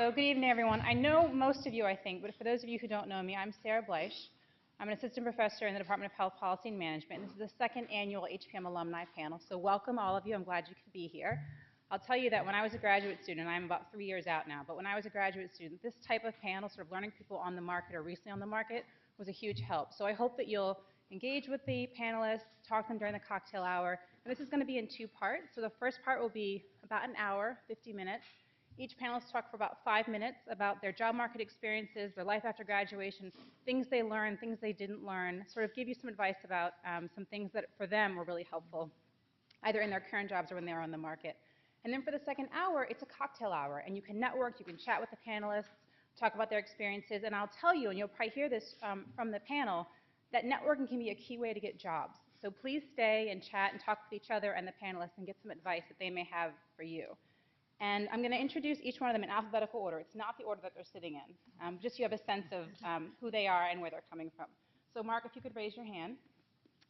So good evening, everyone. I know most of you, I think, but for those of you who don't know me, I'm Sarah Bleich. I'm an assistant professor in the Department of Health Policy and Management. This is the second annual HPM alumni panel, so welcome all of you. I'm glad you could be here. I'll tell you that when I was a graduate student, I'm about 3 years out now, but when I was a graduate student, this type of panel, sort of learning people on the market or recently on the market, was a huge help. So I hope that you'll engage with the panelists, talk to them during the cocktail hour, and this is going to be in two parts. So the first part will be about an hour, 50 minutes. Each panelist talk for about 5 minutes about their job market experiences, their life after graduation, things they learned, things they didn't learn, sort of give you some advice about some things that for them were really helpful, either in their current jobs or when they were on the market. And then for the second hour, it's a cocktail hour, and you can network, you can chat with the panelists, talk about their experiences, and I'll tell you, and you'll probably hear this from the panel, that networking can be a key way to get jobs. So please stay and chat and talk with each other and the panelists and get some advice that they may have for you. And I'm going to introduce each one of them in alphabetical order. It's not the order that they're sitting in, just so you have a sense of who they are and where they're coming from. So Mark, if you could raise your hand.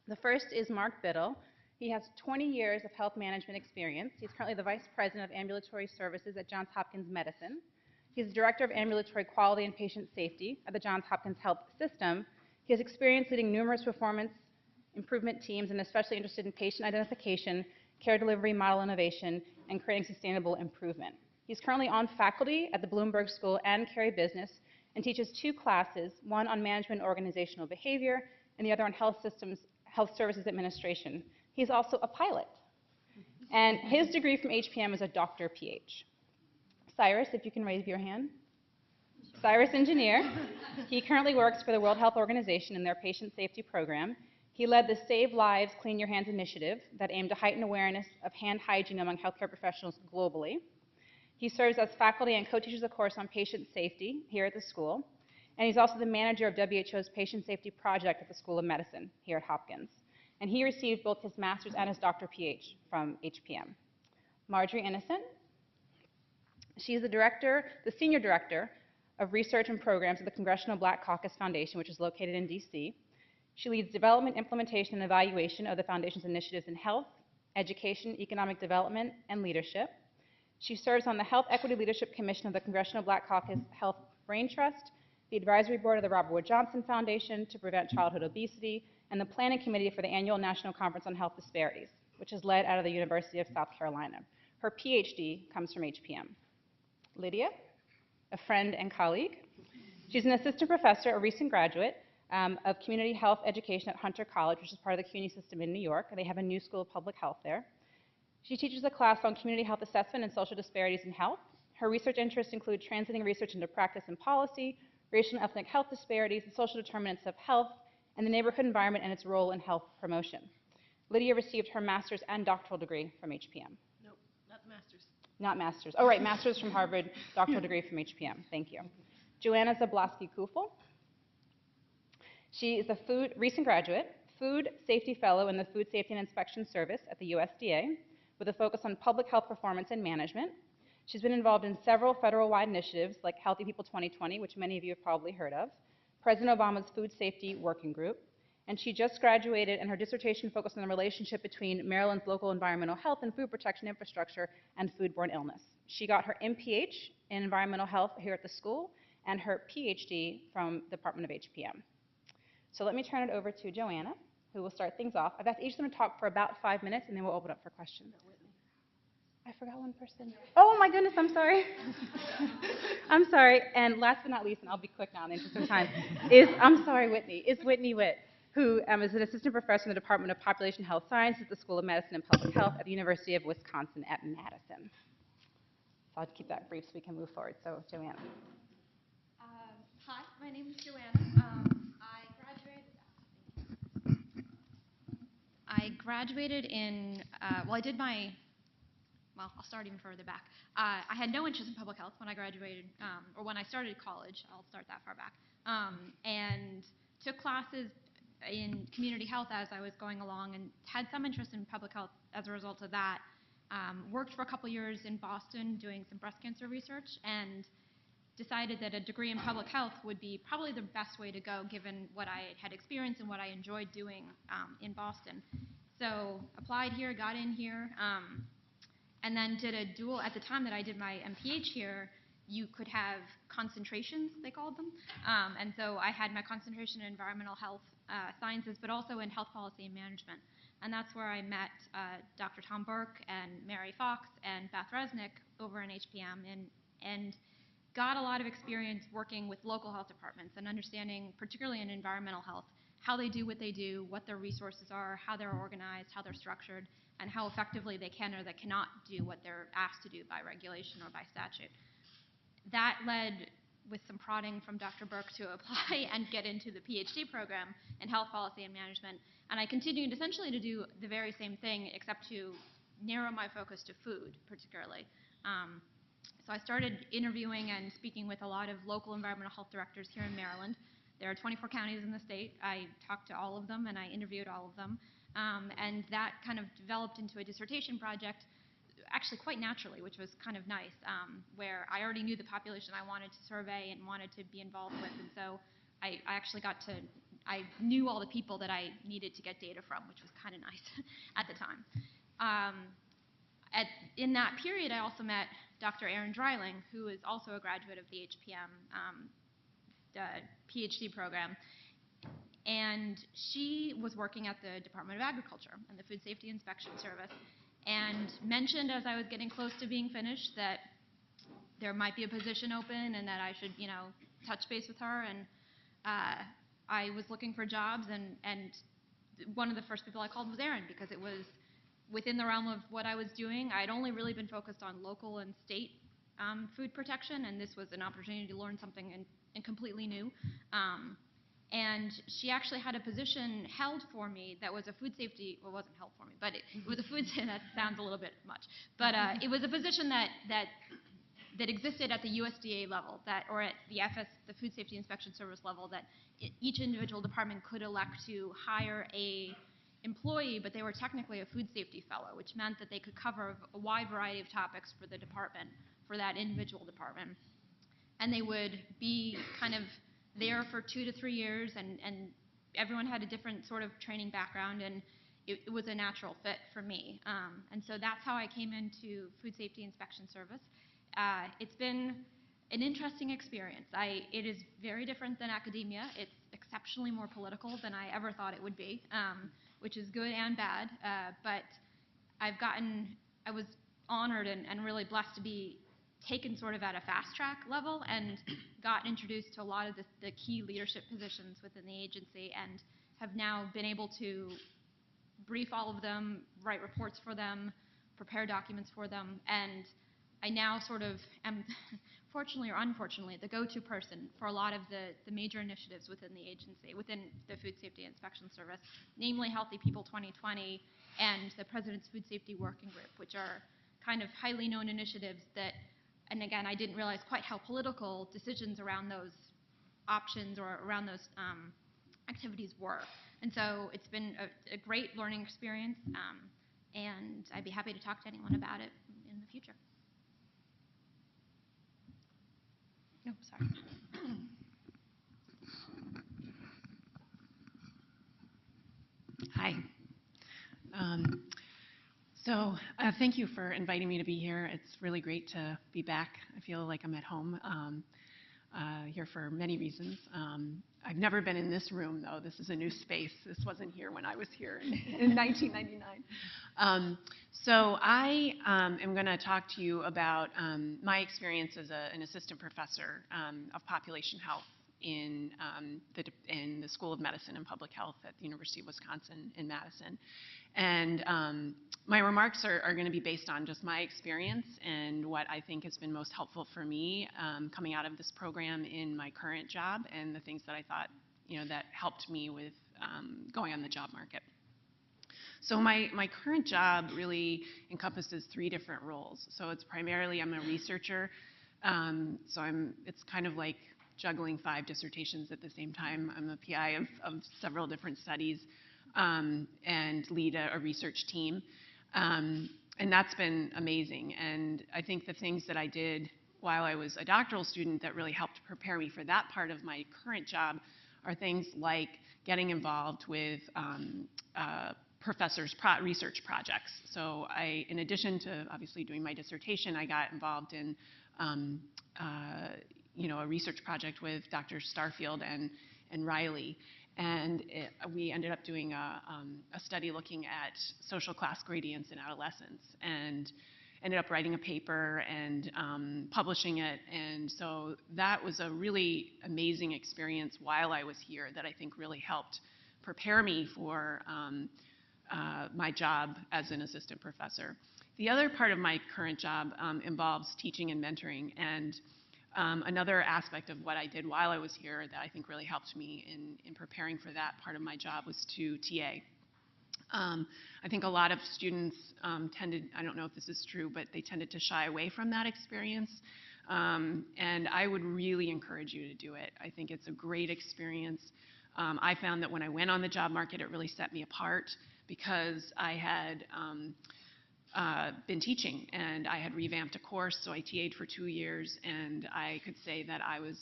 The first is Mark Biddle. He has 20 years of health management experience. He's currently the Vice President of Ambulatory Services at Johns Hopkins Medicine. He's the Director of Ambulatory Quality and Patient Safety at the Johns Hopkins Health System. He has experience leading numerous performance improvement teams and especially interested in patient identification, care delivery model innovation, and creating sustainable improvement. He's currently on faculty at the Bloomberg School and Carey Business and teaches 2 classes, one on management and organizational behavior and the other on health services administration. He's also a pilot. And his degree from HPM is a Dr. PH. Cyrus, if you can raise your hand. Cyrus Engineer. He currently works for the World Health Organization in their patient safety program. He led the Save Lives, Clean Your Hands initiative that aimed to heighten awareness of hand hygiene among healthcare professionals globally. He serves as faculty and co-teaches a course on patient safety here at the school. And he's also the manager of WHO's Patient Safety Project at the School of Medicine here at Hopkins. And he received both his master's and his Dr. PH from HPM. Marjorie Innocent. She's the senior director of research and programs at the Congressional Black Caucus Foundation, which is located in DC. She leads development, implementation, and evaluation of the Foundation's initiatives in health, education, economic development, and leadership. She serves on the Health Equity Leadership Commission of the Congressional Black Caucus Health Brain Trust, the advisory board of the Robert Wood Johnson Foundation to prevent childhood obesity, and the planning committee for the annual National Conference on Health Disparities, which is led out of the University of South Carolina. Her PhD comes from HPM. Lydia, a friend and colleague. She's an assistant professor, a recent graduate of community health education at Hunter College, which is part of the CUNY system in New York. They have a new school of public health there. She teaches a class on community health assessment and social disparities in health. Her research interests include translating research into practice and policy, racial and ethnic health disparities, the social determinants of health, and the neighborhood environment and its role in health promotion. Lydia received her master's and doctoral degree from HPM. Nope, not the master's. Not master's. Oh, right, master's from Harvard, doctoral degree from HPM. Thank you. Joanna Zabloski-Kufel. She is a recent graduate, food safety fellow in the Food Safety and Inspection Service at the USDA, with a focus on public health performance and management. She's been involved in several federal-wide initiatives like Healthy People 2020, which many of you have probably heard of, President Obama's Food Safety Working Group, and she just graduated, and her dissertation focused on the relationship between Maryland's local environmental health and food protection infrastructure and foodborne illness. She got her MPH in environmental health here at the school and her PhD from the Department of HPM. So let me turn it over to Joanna, who will start things off. I've asked each of them to talk for about 5 minutes, and then we'll open up for questions. I forgot one person. Oh my goodness, I'm sorry. I'm sorry. And last but not least, and I'll be quick now in the interest of time, is Whitney Witt, who is an assistant professor in the Department of Population Health Sciences at the School of Medicine and Public Health at the University of Wisconsin at Madison. So I'll keep that brief so we can move forward. So, Joanna. Hi, my name is Joanna. I graduated in, I'll start even further back. I had no interest in public health when I graduated, or when I started college. I'll start that far back. And took classes in community health as I was going along and had some interest in public health as a result of that. Worked for a couple years in Boston doing some breast cancer research and decided that a degree in public health would be probably the best way to go given what I had experienced and what I enjoyed doing in Boston. So applied here, got in here, and then did a dual, at the time that I did my MPH here, you could have concentrations, they called them. And so I had my concentration in environmental health sciences, but also in health policy and management. And that's where I met Dr. Tom Burke and Mary Fox and Beth Resnick over in HPM, and got a lot of experience working with local health departments and understanding, particularly in environmental health, how they do what they do, what their resources are, how they're organized, how they're structured, and how effectively they can or they cannot do what they're asked to do by regulation or by statute. That led, with some prodding from Dr. Burke, to apply and get into the PhD program in health policy and management. And I continued essentially to do the very same thing, except to narrow my focus to food, particularly. So I started interviewing and speaking with a lot of local environmental health directors here in Maryland. There are 24 counties in the state. I talked to all of them, and I interviewed all of them. And that kind of developed into a dissertation project, actually quite naturally, which was kind of nice, where I already knew the population I wanted to survey and wanted to be involved with. And so I actually I knew all the people that I needed to get data from, which was kind of nice at the time. In that period, I also met Dr. Erin Dreiling, who is also a graduate of the HPM PhD program. And she was working at the Department of Agriculture and the Food Safety Inspection Service, and mentioned as I was getting close to being finished that there might be a position open and that I should, touch base with her. And I was looking for jobs, and one of the first people I called was Erin, because it was within the realm of what I was doing. I'd only really been focused on local and state food protection, and this was an opportunity to learn something and completely new. And she actually had a position held for me that was a food safety, well, it wasn't held for me, but it was a food, that sounds a little bit much, but it was a position that existed at the USDA level, or at the the Food Safety Inspection Service level, that each individual department could elect to hire a employee, but they were technically a food safety fellow, which meant that they could cover a wide variety of topics for the department, for that individual department. And they would be kind of there for 2 to 3 years, and everyone had a different sort of training background, and it was a natural fit for me. And so that's how I came into Food Safety Inspection Service. It's been an interesting experience. It is very different than academia. It's exceptionally more political than I ever thought it would be, which is good and bad. But I was honored and really blessed to be taken sort of at a fast track level, and got introduced to a lot of the key leadership positions within the agency, and have now been able to brief all of them, write reports for them, prepare documents for them, and I now sort of am, fortunately or unfortunately, the go-to person for a lot of the major initiatives within the agency, within the Food Safety Inspection Service, namely Healthy People 2020 and the President's Food Safety Working Group, which are kind of highly known initiatives that, and again, I didn't realize quite how political decisions around those options or around those activities were. And so it's been a great learning experience, and I'd be happy to talk to anyone about it in the future. No, sorry. Hi. Thank you for inviting me to be here. It's really great to be back. I feel like I'm at home here for many reasons. I've never been in this room, though. This is a new space. This wasn't here when I was here in 1999. So I am going to talk to you about my experience as an assistant professor of population health in the School of Medicine and Public Health at the University of Wisconsin in Madison. And my remarks are going to be based on just my experience and what I think has been most helpful for me coming out of this program in my current job, and the things that I thought, that helped me with going on the job market. So my current job really encompasses 3 different roles. So it's primarily, I'm a researcher. It's kind of like juggling 5 dissertations at the same time. I'm a PI of several different studies and lead a research team. And that's been amazing. And I think the things that I did while I was a doctoral student that really helped prepare me for that part of my current job are things like getting involved with professors' research projects. So in addition to obviously doing my dissertation, I got involved in a research project with Dr. Starfield and Riley. And we ended up doing a study looking at social class gradients in adolescence, and ended up writing a paper and publishing it. And so that was a really amazing experience while I was here that I think really helped prepare me for my job as an assistant professor. The other part of my current job involves teaching and mentoring. And another aspect of what I did while I was here that I think really helped me in preparing for that part of my job was to TA. I think a lot of students tended, I don't know if this is true, but they tended to shy away from that experience. And I would really encourage you to do it. I think it's a great experience. I found that when I went on the job market, it really set me apart because I had been teaching, and I had revamped a course, so I TA'd for 2 years, and I could say that I was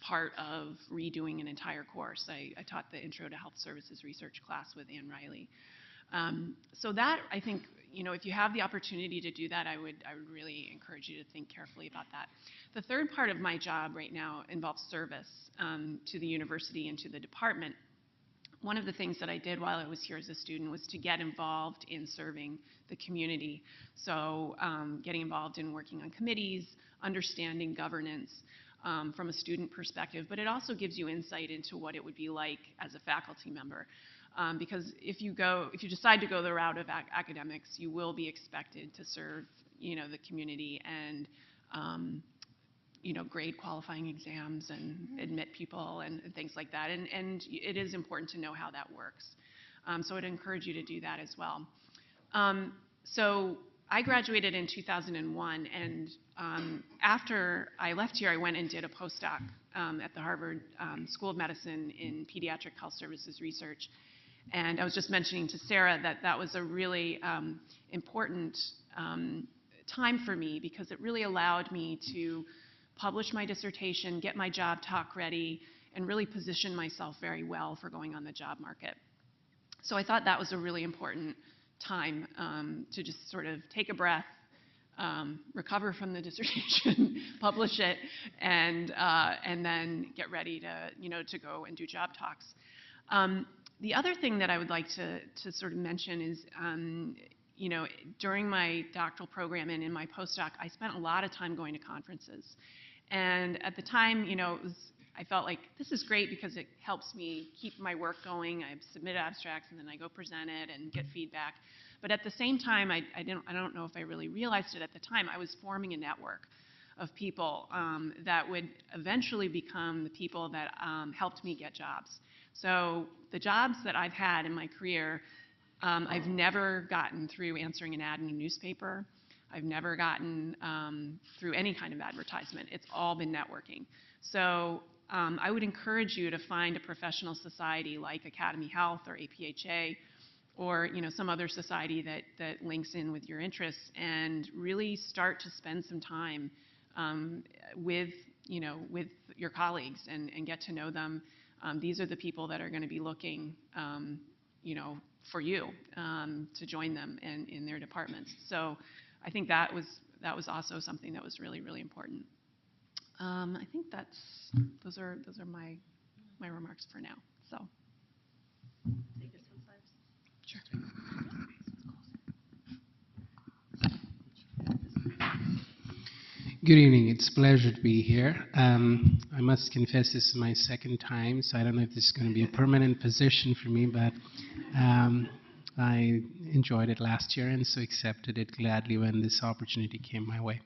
part of redoing an entire course. I taught the Intro to Health Services Research class with Ann Riley. So that, I think, if you have the opportunity to do that, I would really encourage you to think carefully about that. The third part of my job right now involves service to the university and to the department. One of the things that I did while I was here as a student was to get involved in serving the community. So getting involved in working on committees, understanding governance from a student perspective, but it also gives you insight into what it would be like as a faculty member. Because if you decide to go the route of academics, you will be expected to serve, the community and grade qualifying exams and admit people and things like that. And it is important to know how that works. So I'd encourage you to do that as well. So I graduated in 2001, and after I left here, I went and did a postdoc at the Harvard School of Medicine in Pediatric Health Services Research. And I was just mentioning to Sarah that was a really important time for me because it really allowed me to publish my dissertation, get my job talk ready, and really position myself very well for going on the job market. So I thought that was a really important time to just sort of take a breath, recover from the dissertation, publish it, and then get ready to go and do job talks. The other thing that I would like to sort of mention is, during my doctoral program and in my postdoc, I spent a lot of time going to conferences. And at the time, I felt like this is great because it helps me keep my work going. I submit abstracts and then I go present it and get feedback. But at the same time, I don't know if I really realized it at the time, I was forming a network of people that would eventually become the people that helped me get jobs. So the jobs that I've had in my career, I've never gotten through answering an ad in a newspaper. I've never gotten through any kind of advertisement. It's all been networking. So I would encourage you to find a professional society like Academy Health or APHA or some other society that links in with your interests, and really start to spend some time with your colleagues and get to know them. These are the people that are going to be looking for you to join them in their departments. So I think that was also something that was really, really important. I think those are my remarks for now. So. Take this one, sure. Good evening. It's a pleasure to be here. I must confess this is my second time, so I don't know if this is going to be a permanent position for me, but I enjoyed it last year and so accepted it gladly when this opportunity came my way.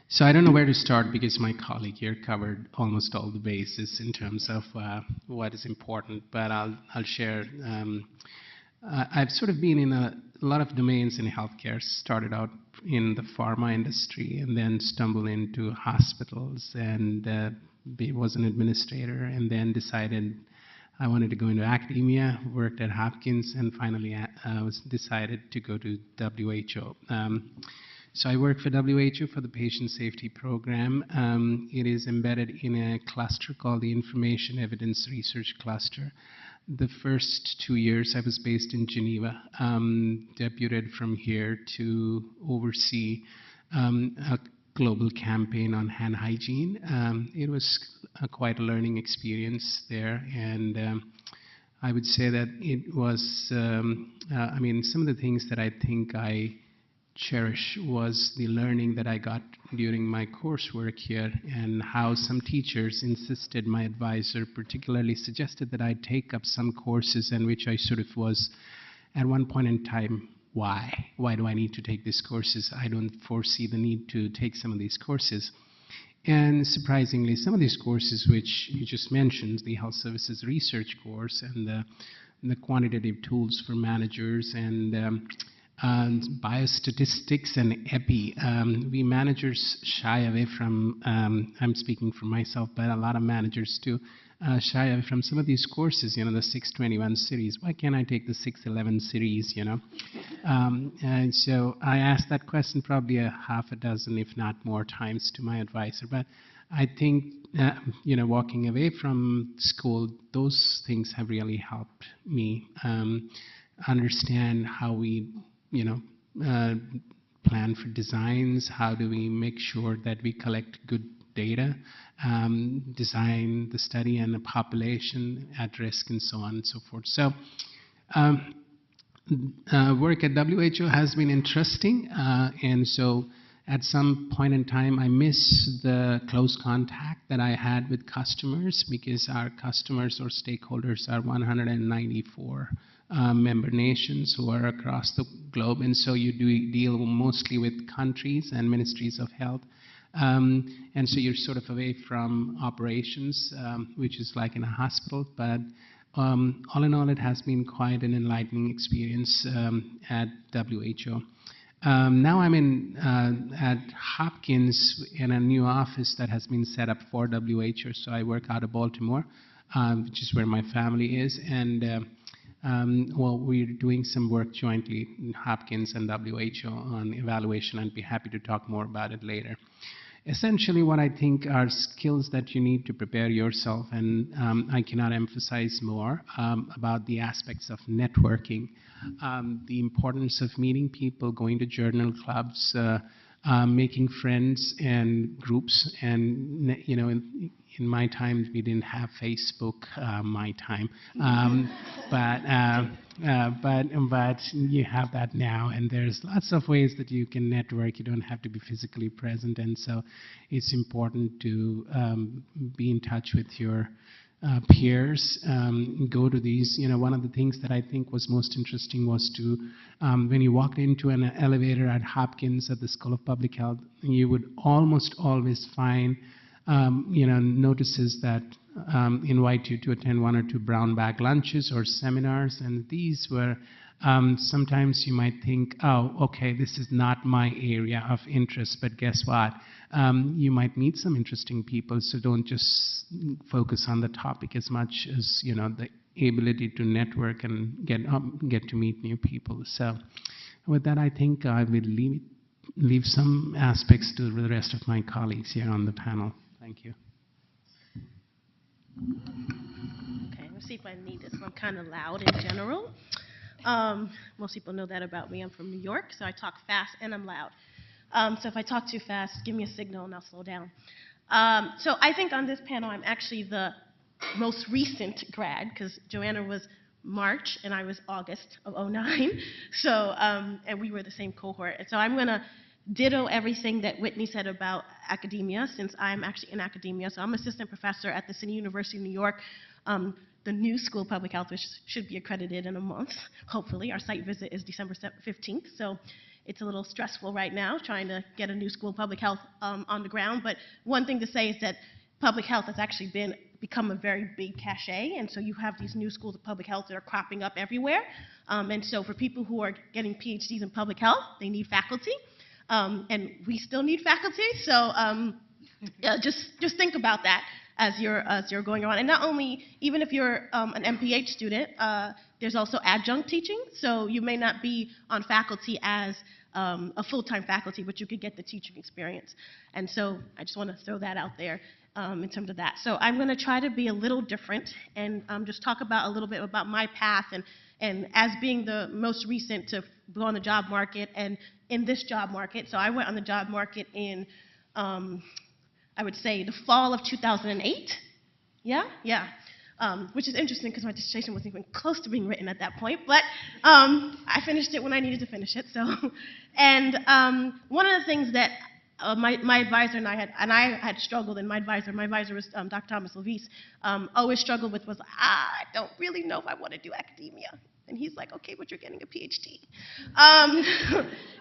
So I don't know where to start because my colleague here covered almost all the bases in terms of what is important, but I'll share. I've sort of been in a lot of domains in healthcare, started out in the pharma industry and then stumbled into hospitals and was an administrator, and then decided I wanted to go into academia, worked at Hopkins, and finally decided to go to WHO. So I work for WHO for the Patient Safety Program. It is embedded in a cluster called the Information Evidence Research Cluster. The first 2 years I was based in Geneva, deputed from here to oversee a global campaign on hand hygiene. It was quite a learning experience there, and I would say that it was, I mean, some of the things that I think I cherish was the learning that I got during my coursework here, and how some teachers insisted, my advisor particularly suggested that I take up some courses, and which I sort of was at one point in time, why? Why do I need to take these courses? I don't foresee the need to take some of these courses. And surprisingly, some of these courses which you just mentioned, the health services research course and the quantitative tools for managers and biostatistics and EPI, we managers shy away from, I'm speaking for myself, but a lot of managers too, shy away from some of these courses, you know, the 621 series. Why can't I take the 611 series, you know? And so I asked that question probably a half a dozen, if not more times to my advisor. But I think, you know, walking away from school, those things have really helped me understand how we, you know, plan for designs, how do we make sure that we collect good data, design the study and the population at risk and so on and so forth. So work at WHO has been interesting, and so at some point in time I miss the close contact that I had with customers, because our customers or stakeholders are 194 member nations who are across the globe, and so you do deal mostly with countries and ministries of health. And so you're sort of away from operations, which is like in a hospital, but all in all, it has been quite an enlightening experience at WHO. Now I'm at Hopkins in a new office that has been set up for WHO, so I work out of Baltimore, which is where my family is, and well, we're doing some work jointly in Hopkins and WHO on evaluation. I'd be happy to talk more about it later. Essentially, what I think are skills that you need to prepare yourself, and I cannot emphasize more about the aspects of networking, the importance of meeting people, going to journal clubs, making friends and groups, and you know, in my time we didn't have Facebook, my time, but you have that now, and there's lots of ways that you can network. You don't have to be physically present, and so it's important to be in touch with your peers, go to these. You know, one of the things that I think was most interesting was to, when you walked into an elevator at Hopkins at the School of Public Health, you would almost always find, you know, notices that invite you to attend one or two brown bag lunches or seminars, and these were, sometimes you might think, oh, okay, this is not my area of interest, but guess what? You might meet some interesting people, so don't just focus on the topic as much as, you know, the ability to network and get to meet new people. So with that, I think I will leave some aspects to the rest of my colleagues here on the panel. Thank you. Okay, let's see if I need this. I'm kind of loud in general. Most people know that about me. I'm from New York, so I talk fast and I'm loud. So if I talk too fast, give me a signal and I'll slow down. So I think on this panel, I'm actually the most recent grad, because Joanna was March and I was August of '09. So, and we were the same cohort. And so I'm going to ditto everything that Whitney said about academia, since I'm actually in academia. So I'm assistant professor at the City University of New York, the new School of Public Health, which should be accredited in a month, hopefully. Our site visit is December 15th, so it's a little stressful right now trying to get a new School of Public Health on the ground. But one thing to say is that public health has actually become a very big cachet, and so you have these new schools of public health that are cropping up everywhere. And so for people who are getting PhDs in public health, they need faculty. And we still need faculty, so just think about that as you're going around. And not only, even if you're an MPH student, there's also adjunct teaching, so you may not be on faculty as a full-time faculty, but you could get the teaching experience. And so I just want to throw that out there in terms of that. So I'm going to try to be a little different and just talk about a little bit about my path, and as being the most recent to go on the job market and in this job market. So I went on the job market in, I would say, the fall of 2008. Yeah? Yeah. Which is interesting because my dissertation wasn't even close to being written at that point, but I finished it when I needed to finish it. So, and one of the things that my advisor and I had struggled, and my advisor was Dr. Thomas Levis, always struggled with was, I don't really know if I want to do academia. And he's like, okay, but you're getting a PhD.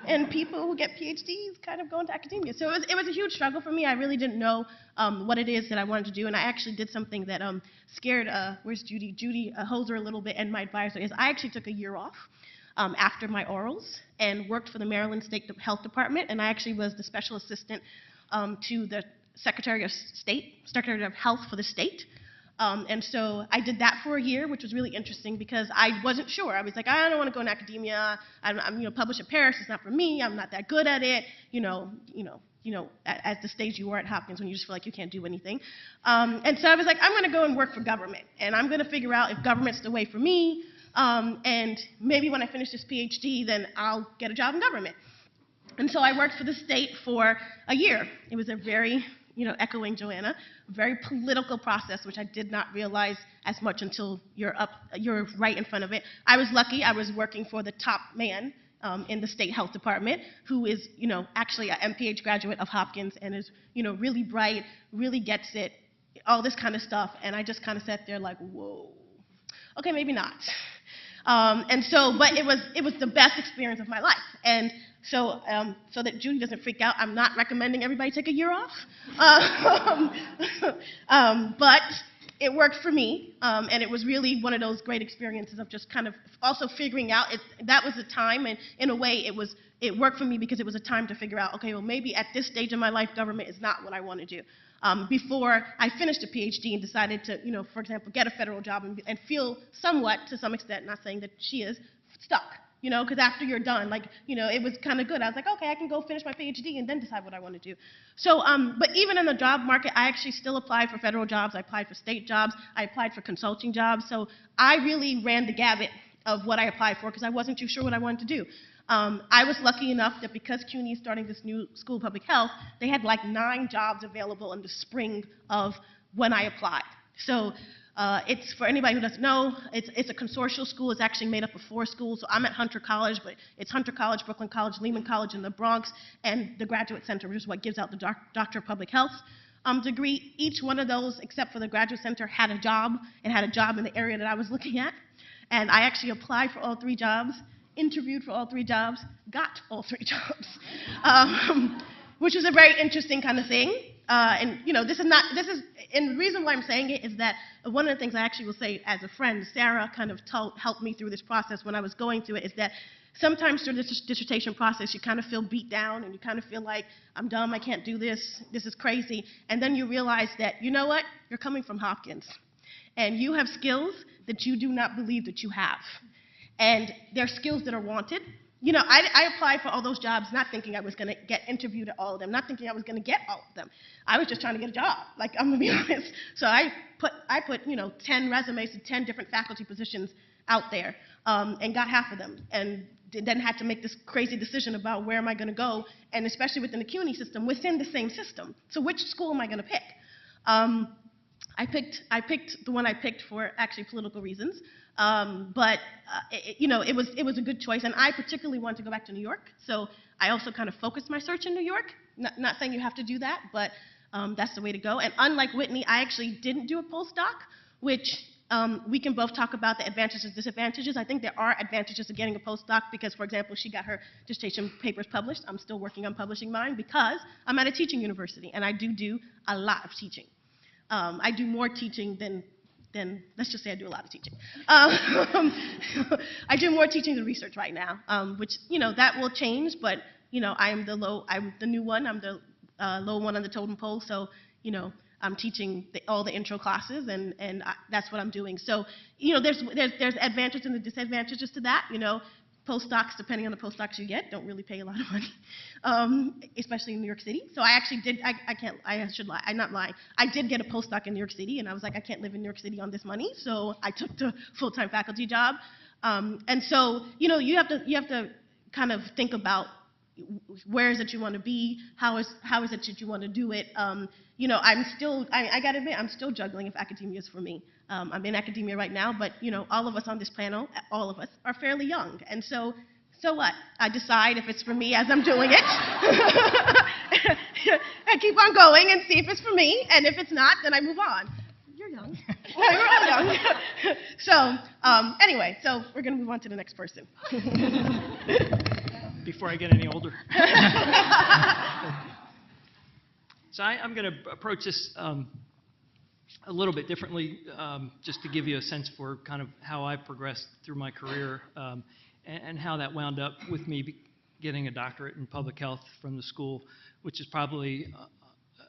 And people who get PhDs kind of go into academia. So it was a huge struggle for me. I really didn't know what it is that I wanted to do. And I actually did something that scared, where's Judy? Judy Hoser a little bit, and my advisor is I actually took a year off after my orals and worked for the Maryland State Health Department. And I actually was the special assistant to the Secretary of Health for the state. And so I did that for a year, which was really interesting because I wasn't sure. I was like, I don't want to go in academia. I'm published in Paris. It's not for me. I'm not that good at it. At the stage you were at Hopkins when you just feel like you can't do anything. And so I was like, I'm going to go and work for government, and I'm going to figure out if government's the way for me. And maybe when I finish this PhD, then I'll get a job in government. And so I worked for the state for a year. It was a very, echoing Joanna, very political process, which I did not realize as much until you're right in front of it. I was lucky. I was working for the top man in the state health department, who is, actually an MPH graduate of Hopkins and is, really bright, really gets it, all this kind of stuff. And I just kind of sat there like, whoa, okay, maybe not. But it was the best experience of my life. And so that Judy doesn't freak out, I'm not recommending everybody take a year off. But it worked for me, and it was really one of those great experiences of just kind of also figuring out, that was a time, and in a way it worked for me because it was a time to figure out, okay, well maybe at this stage of my life, government is not what I want to do. Before I finished a PhD and decided to, for example, get a federal job and feel somewhat, to some extent, not saying that she is, stuck. Because after you're done, it was kind of good. I was like, okay, I can go finish my PhD and then decide what I want to do. So, but even in the job market, I actually still applied for federal jobs. I applied for state jobs. I applied for consulting jobs. So I really ran the gamut of what I applied for because I wasn't too sure what I wanted to do. I was lucky enough that because CUNY is starting this new school of public health, they had like 9 jobs available in the spring of when I applied. So it's, for anybody who doesn't know, it's a consortial school. It's actually made up of 4 schools. So I'm at Hunter College, but it's Hunter College, Brooklyn College, Lehman College in the Bronx, and the Graduate Center, which is what gives out the Doctor of Public Health degree. Each one of those, except for the Graduate Center, had a job, and had a job in the area that I was looking at. And I actually applied for all 3 jobs, interviewed for all 3 jobs, got all 3 jobs, which was a very interesting kind of thing. And the reason why I'm saying it is that one of the things I actually will say as a friend, Sarah kind of helped me through this process when I was going through it, is that sometimes through this dissertation process, you kind of feel beat down and you kind of feel like, I'm dumb, I can't do this, this is crazy. And then you realize that, you know what, you're coming from Hopkins. And you have skills that you do not believe that you have. And they're skills that are wanted. I applied for all those jobs not thinking I was going to get interviewed at all of them, not thinking I was going to get all of them. I was just trying to get a job, I'm going to be honest. So I put 10 resumes to 10 different faculty positions out there and got half of them. And then had to make this crazy decision about where am I going to go, and especially within the CUNY system, within the same system. So which school am I going to pick? I picked the one I picked for actually political reasons. It was a good choice, and I particularly wanted to go back to New York, so I also kind of focused my search in New York. Not saying you have to do that, but that's the way to go. And unlike Whitney, I actually didn't do a postdoc, which we can both talk about the advantages and disadvantages. I think there are advantages to getting a postdoc because, for example, she got her dissertation papers published. I'm still working on publishing mine because I'm at a teaching university, and I do a lot of teaching. I do more teaching than let's just say I do a lot of teaching. I do more teaching than research right now, which, that will change, but, I'm the new one, I'm the low one on the totem pole, so, I'm teaching all the intro classes, and that's what I'm doing. So, there's advantages and the disadvantages to that, Postdocs, depending on the postdocs you get, don't really pay a lot of money, especially in New York City. So I actually did, I'm not lying. I did get a postdoc in New York City, and I was like, I can't live in New York City on this money, so I took the full-time faculty job. And so, you have to kind of think about where is it you want to be, how is it that you want to do it. You know, I got to admit, I'm still juggling if academia is for me. I'm in academia right now, but, you know, all of us on this panel, all of us, are fairly young. And so what? I decide if it's for me as I'm doing it. I keep on going and see if it's for me, and if it's not, then I move on. You're young. We're all young. So, anyway, so we're going to move on to the next person. Before I get any older. So I'm going to approach this a little bit differently, just to give you a sense for kind of how I've progressed through my career, and how that wound up with me getting a doctorate in public health from the school, which is probably,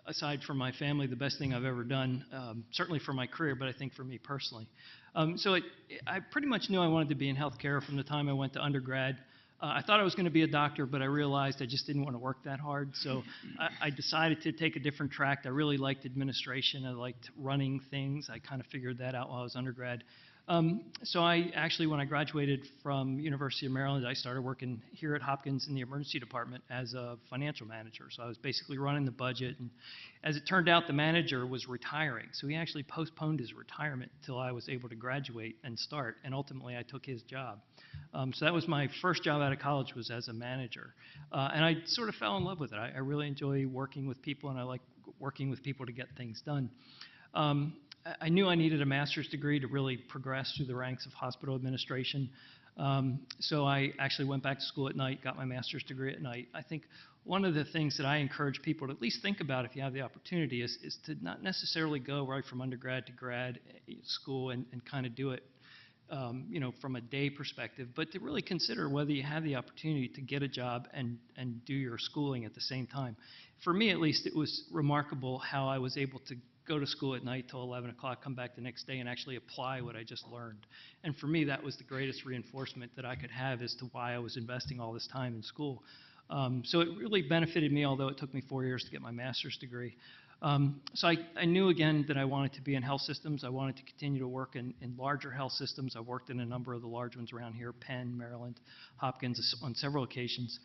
aside from my family, the best thing I've ever done, certainly for my career, but I think for me personally. I pretty much knew I wanted to be in healthcare from the time I went to undergrad. I thought I was going to be a doctor, but I realized I just didn't want to work that hard. So I decided to take a different track. I really liked administration. I liked running things. I kind of figured that out while I was undergrad. So I actually, when I graduated from University of Maryland, I started working here at Hopkins in the emergency department as a financial manager. So I was basically running the budget. And as it turned out, the manager was retiring. So he actually postponed his retirement until I was able to graduate and start. And ultimately, I took his job. So that was my first job out of college, was as a manager. And I sort of fell in love with it. I really enjoy working with people, and I like working with people to get things done. I knew I needed a master's degree to really progress through the ranks of hospital administration. So I actually went back to school at night, got my master's degree at night. I think one of the things that I encourage people to at least think about if you have the opportunity is to not necessarily go right from undergrad to grad school and kind of do it you know, from a day perspective, but to really consider whether you have the opportunity to get a job and do your schooling at the same time. For me, at least, it was remarkable how I was able to go to school at night till 11 o'clock, come back the next day, and actually apply what I just learned. And for me, that was the greatest reinforcement that I could have as to why I was investing all this time in school. So it really benefited me, although it took me 4 years to get my master's degree. So I knew, again, that I wanted to be in health systems. I wanted to continue to work in larger health systems. I worked in a number of the large ones around here, Penn, Maryland, Hopkins, on several occasions.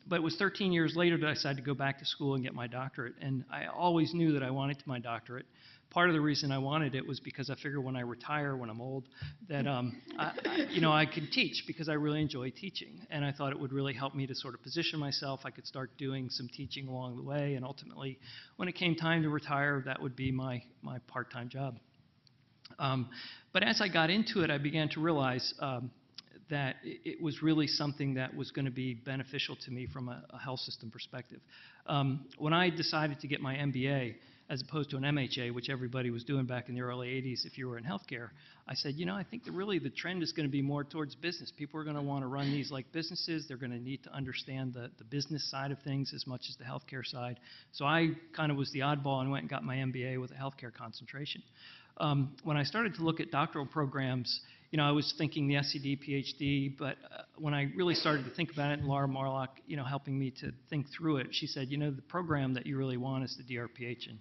But it was 13 years later that I decided to go back to school and get my doctorate. And I always knew that I wanted my doctorate. Part of the reason I wanted it was because I figured when I retire, when I'm old, that I could teach, because I really enjoy teaching. And I thought it would really help me to sort of position myself. I could start doing some teaching along the way. And ultimately, when it came time to retire, that would be my part-time job. But as I got into it, I began to realize that it was really something that was going to be beneficial to me from a health system perspective. When I decided to get my MBA, as opposed to an MHA, which everybody was doing back in the early 80s if you were in healthcare, I said, I think that really the trend is going to be more towards business. People are going to want to run these like businesses. They're going to need to understand the business side of things as much as the healthcare side. So I kind of was the oddball and went and got my MBA with a healthcare concentration. When I started to look at doctoral programs, I was thinking the SCD, PhD, but when I really started to think about it, and Laura Marlock, helping me to think through it, she said, the program that you really want is the DRPH in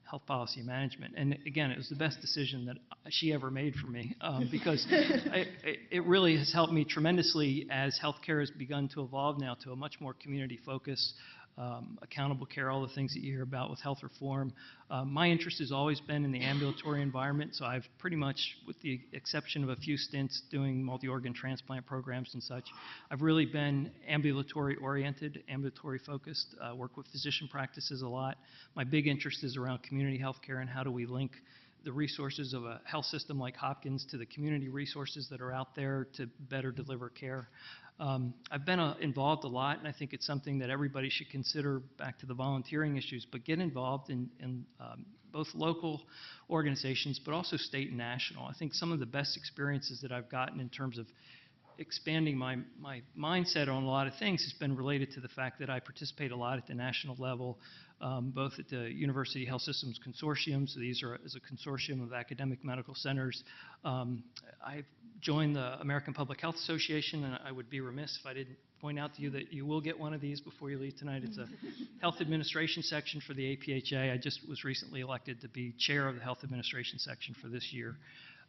Health Policy Management. And again, it was the best decision that she ever made for me, because it really has helped me tremendously as healthcare has begun to evolve now to a much more community focus, accountable care, all the things that you hear about with health reform. My interest has always been in the ambulatory environment, so I've pretty much, with the exception of a few stints doing multi-organ transplant programs and such, I've really been ambulatory-oriented, ambulatory-focused, work with physician practices a lot. My big interest is around community health care and how do we link the resources of a health system like Hopkins to the community resources that are out there to better deliver care. I've been involved a lot, and I think it's something that everybody should consider, back to the volunteering issues, but get involved in both local organizations, but also state and national. I think some of the best experiences that I've gotten in terms of expanding my mindset on a lot of things has been related to the fact that I participate a lot at the national level, both at the University Health Systems Consortium. So these are as a consortium of academic medical centers. I've joined the American Public Health Association, and I would be remiss if I didn't point out to you that you will get one of these before you leave tonight. It's a health administration section for the APHA. I just was recently elected to be chair of the health administration section for this year.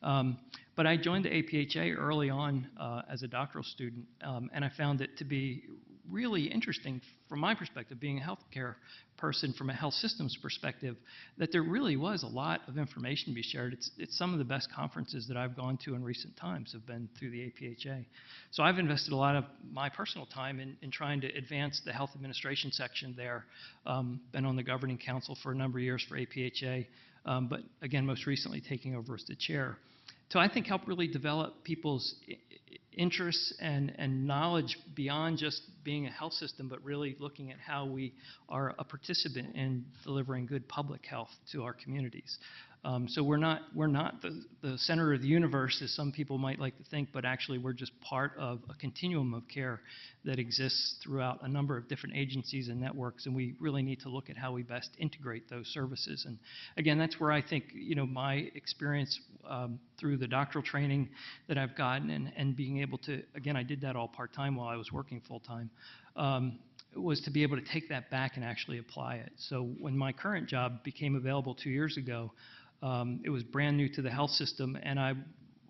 But I joined the APHA early on as a doctoral student, and I found it to be really interesting from my perspective, being a healthcare person from a health systems perspective, that there really was a lot of information to be shared. It's some of the best conferences that I've gone to in recent times have been through the APHA. So I've invested a lot of my personal time in trying to advance the health administration section there. Been on the governing council for a number of years for APHA, but again, most recently taking over as the chair. So I think help really develop people's interests and knowledge beyond just being a health system, but really looking at how we are a participant in delivering good public health to our communities. So we're not the center of the universe, as some people might like to think, but actually we're just part of a continuum of care that exists throughout a number of different agencies and networks, and we really need to look at how we best integrate those services. And again, that's where I think, my experience through the doctoral training that I've gotten and being able to, again, I did that all part-time while I was working full-time, was to be able to take that back and actually apply it. So when my current job became available 2 years ago, it was brand new to the health system, and I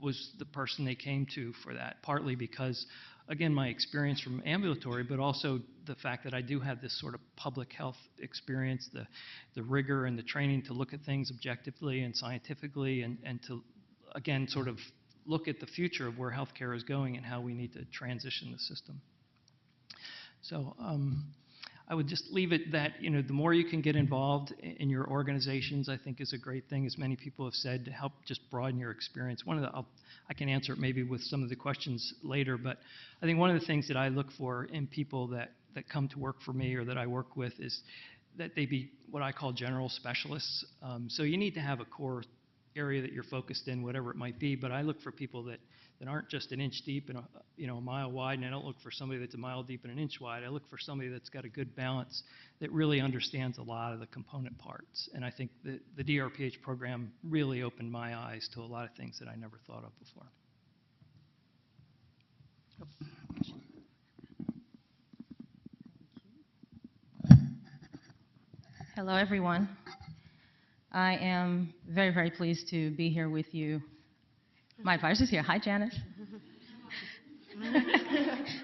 was the person they came to for that, partly because, again, my experience from ambulatory, but also the fact that I do have this sort of public health experience, the rigor and the training to look at things objectively and scientifically, and to, again, sort of look at the future of where healthcare is going and how we need to transition the system. So I would just leave it that, the more you can get involved in your organizations, I think is a great thing, as many people have said, to help just broaden your experience. I can answer it maybe with some of the questions later, but I think one of the things that I look for in people that come to work for me or that I work with is that they be what I call general specialists. So you need to have a core area that you're focused in, whatever it might be, but I look for people that aren't just an inch deep and a mile wide, and I don't look for somebody that's a mile deep and an inch wide. I look for somebody that's got a good balance, that really understands a lot of the component parts. And I think the DRPH program really opened my eyes to a lot of things that I never thought of before. Hello, everyone. I am very, very pleased to be here with you. My advisor's here. Hi, Janice.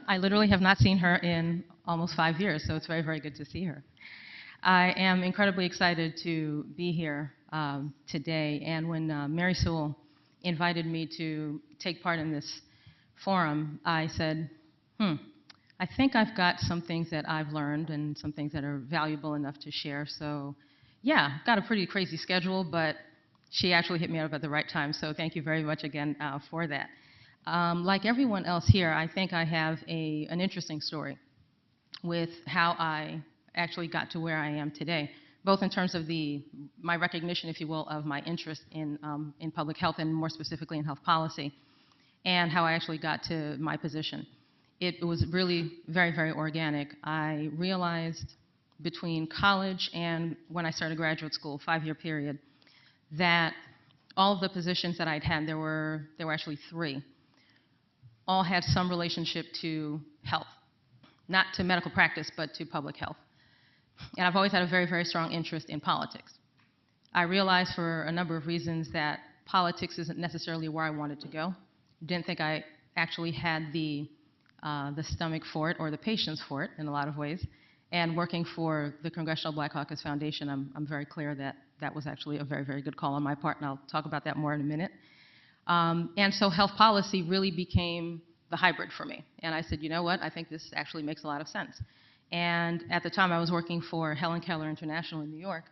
I literally have not seen her in almost 5 years, so it's very, very good to see her. I am incredibly excited to be here today, and when Mary Sewell invited me to take part in this forum, I said, I think I've got some things that I've learned and some things that are valuable enough to share. So yeah, got a pretty crazy schedule, but she actually hit me up at the right time. So thank you very much again for that. Like everyone else here, I think I have an interesting story with how I actually got to where I am today, both in terms of my recognition, if you will, of my interest in public health and more specifically in health policy, and how I actually got to my position. It was really very, very organic. I realized between college and when I started graduate school, 5-year period, that all of the positions that I'd had, there were actually 3, all had some relationship to health, not to medical practice, but to public health. And I've always had a very, very strong interest in politics. I realized for a number of reasons that politics isn't necessarily where I wanted to go. Didn't think I actually had the stomach for it or the patience for it in a lot of ways. And working for the Congressional Black Caucus Foundation, I'm very clear that that was actually a very, very good call on my part, and I'll talk about that more in a minute. And so health policy really became the hybrid for me. And I said, you know what, I think this actually makes a lot of sense. And at the time, I was working for Helen Keller International in New York,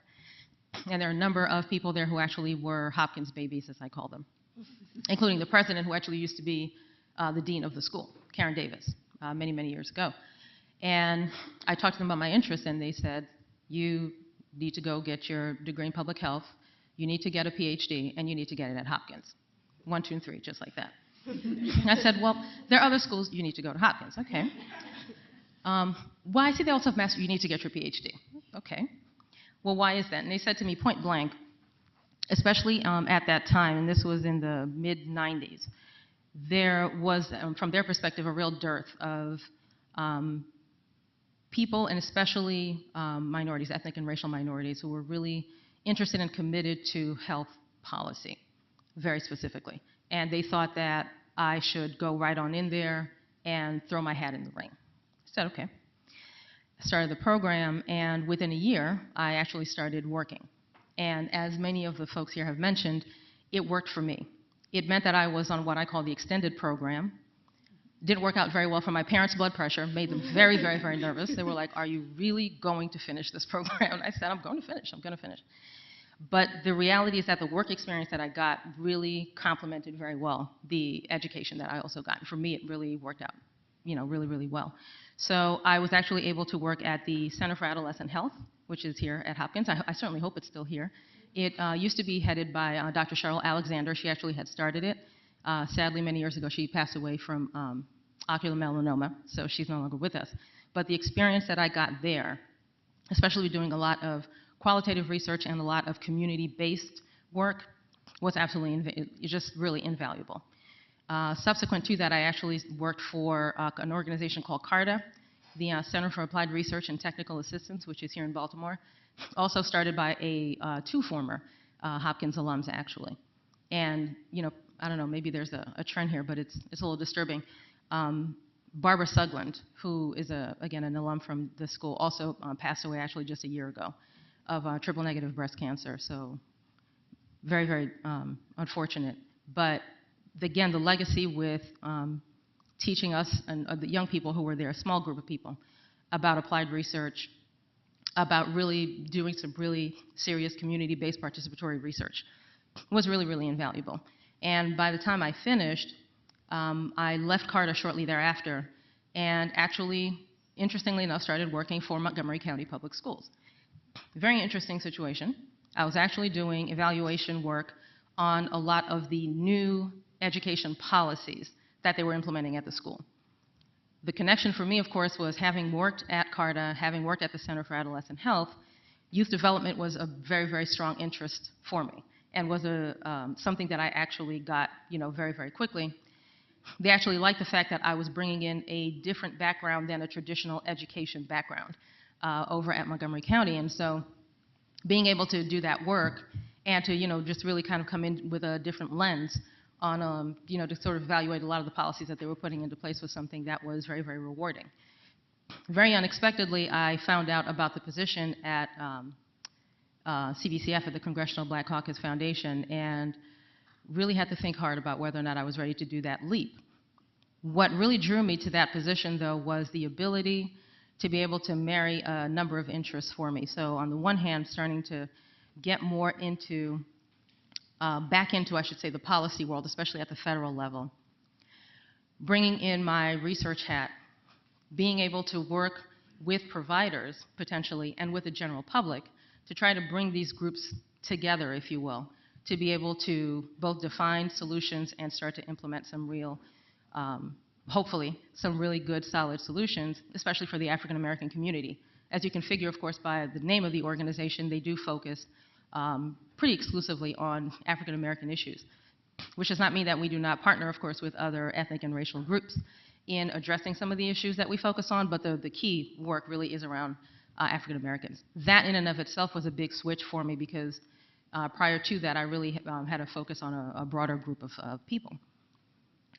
and there are a number of people there who actually were Hopkins babies, as I call them, including the president, who actually used to be the dean of the school, Karen Davis, many, many years ago. And I talked to them about my interest, and they said, you need to go get your degree in public health, you need to get a PhD, and you need to get it at Hopkins. 1, 2, and 3, just like that. I said, well, there are other schools, you need to go to Hopkins. Okay. Well, I see they also have master, you need to get your PhD. Okay. Well, why is that? And they said to me point blank, especially at that time, and this was in the mid-90s, there was, from their perspective, a real dearth of people, and especially minorities, ethnic and racial minorities, who were really interested and committed to health policy. very specifically. And they thought that I should go right on in there and throw my hat in the ring. I said, okay. I started the program, and within a year, I actually started working. And as many of the folks here have mentioned, it worked for me. It meant that I was on what I call the extended program. Didn't work out very well for my parents' blood pressure, made them very, very, very nervous. They were like, are you really going to finish this program? And I said, I'm going to finish. But the reality is that the work experience that I got really complemented very well the education that I also got. And for me, it really worked out, really, really well. So I was actually able to work at the Center for Adolescent Health, which is here at Hopkins. I certainly hope it's still here. It used to be headed by Dr. Cheryl Alexander. She actually had started it. Sadly, many years ago, she passed away from ocular melanoma, so she's no longer with us. But the experience that I got there, especially doing a lot of qualitative research and a lot of community-based work, was absolutely just really invaluable. Subsequent to that, I actually worked for an organization called CARTA, the Center for Applied Research and Technical Assistance, which is here in Baltimore, also started by two former Hopkins alums, actually. And, I don't know, maybe there's a trend here, but it's a little disturbing. Barbara Sugland, who is, again, an alum from the school, also passed away actually just a year ago of triple-negative breast cancer. So very, very unfortunate. But again, the legacy with teaching us and the young people who were there, a small group of people, about applied research, about really doing some really serious community-based participatory research was really, really invaluable. And by the time I finished, I left CARTA shortly thereafter and actually, interestingly enough, started working for Montgomery County Public Schools. Very interesting situation. I was actually doing evaluation work on a lot of the new education policies that they were implementing at the school. The connection for me, of course, was having worked at CARTA, having worked at the Center for Adolescent Health, youth development was a very, very strong interest for me and was something that I actually got, very, very quickly. They actually liked the fact that I was bringing in a different background than a traditional education background over at Montgomery County. And so being able to do that work and to, just really kind of come in with a different lens on, to sort of evaluate a lot of the policies that they were putting into place was something that was very, very rewarding. Very unexpectedly, I found out about the position at CBCF, at the Congressional Black Caucus Foundation, and really had to think hard about whether or not I was ready to do that leap. What really drew me to that position, though, was the ability to be able to marry a number of interests for me. So on the one hand, starting to get more into, back into, I should say, the policy world, especially at the federal level. Bringing in my research hat, being able to work with providers, potentially, and with the general public to try to bring these groups together, if you will, to be able to both define solutions and start to implement some real, hopefully, some really good, solid solutions, especially for the African American community. As you can figure, of course, by the name of the organization, they do focus pretty exclusively on African American issues, which does not mean that we do not partner, of course, with other ethnic and racial groups in addressing some of the issues that we focus on, but the key work really is around African Americans. That in and of itself was a big switch for me because prior to that, I really had a focus on a broader group of people.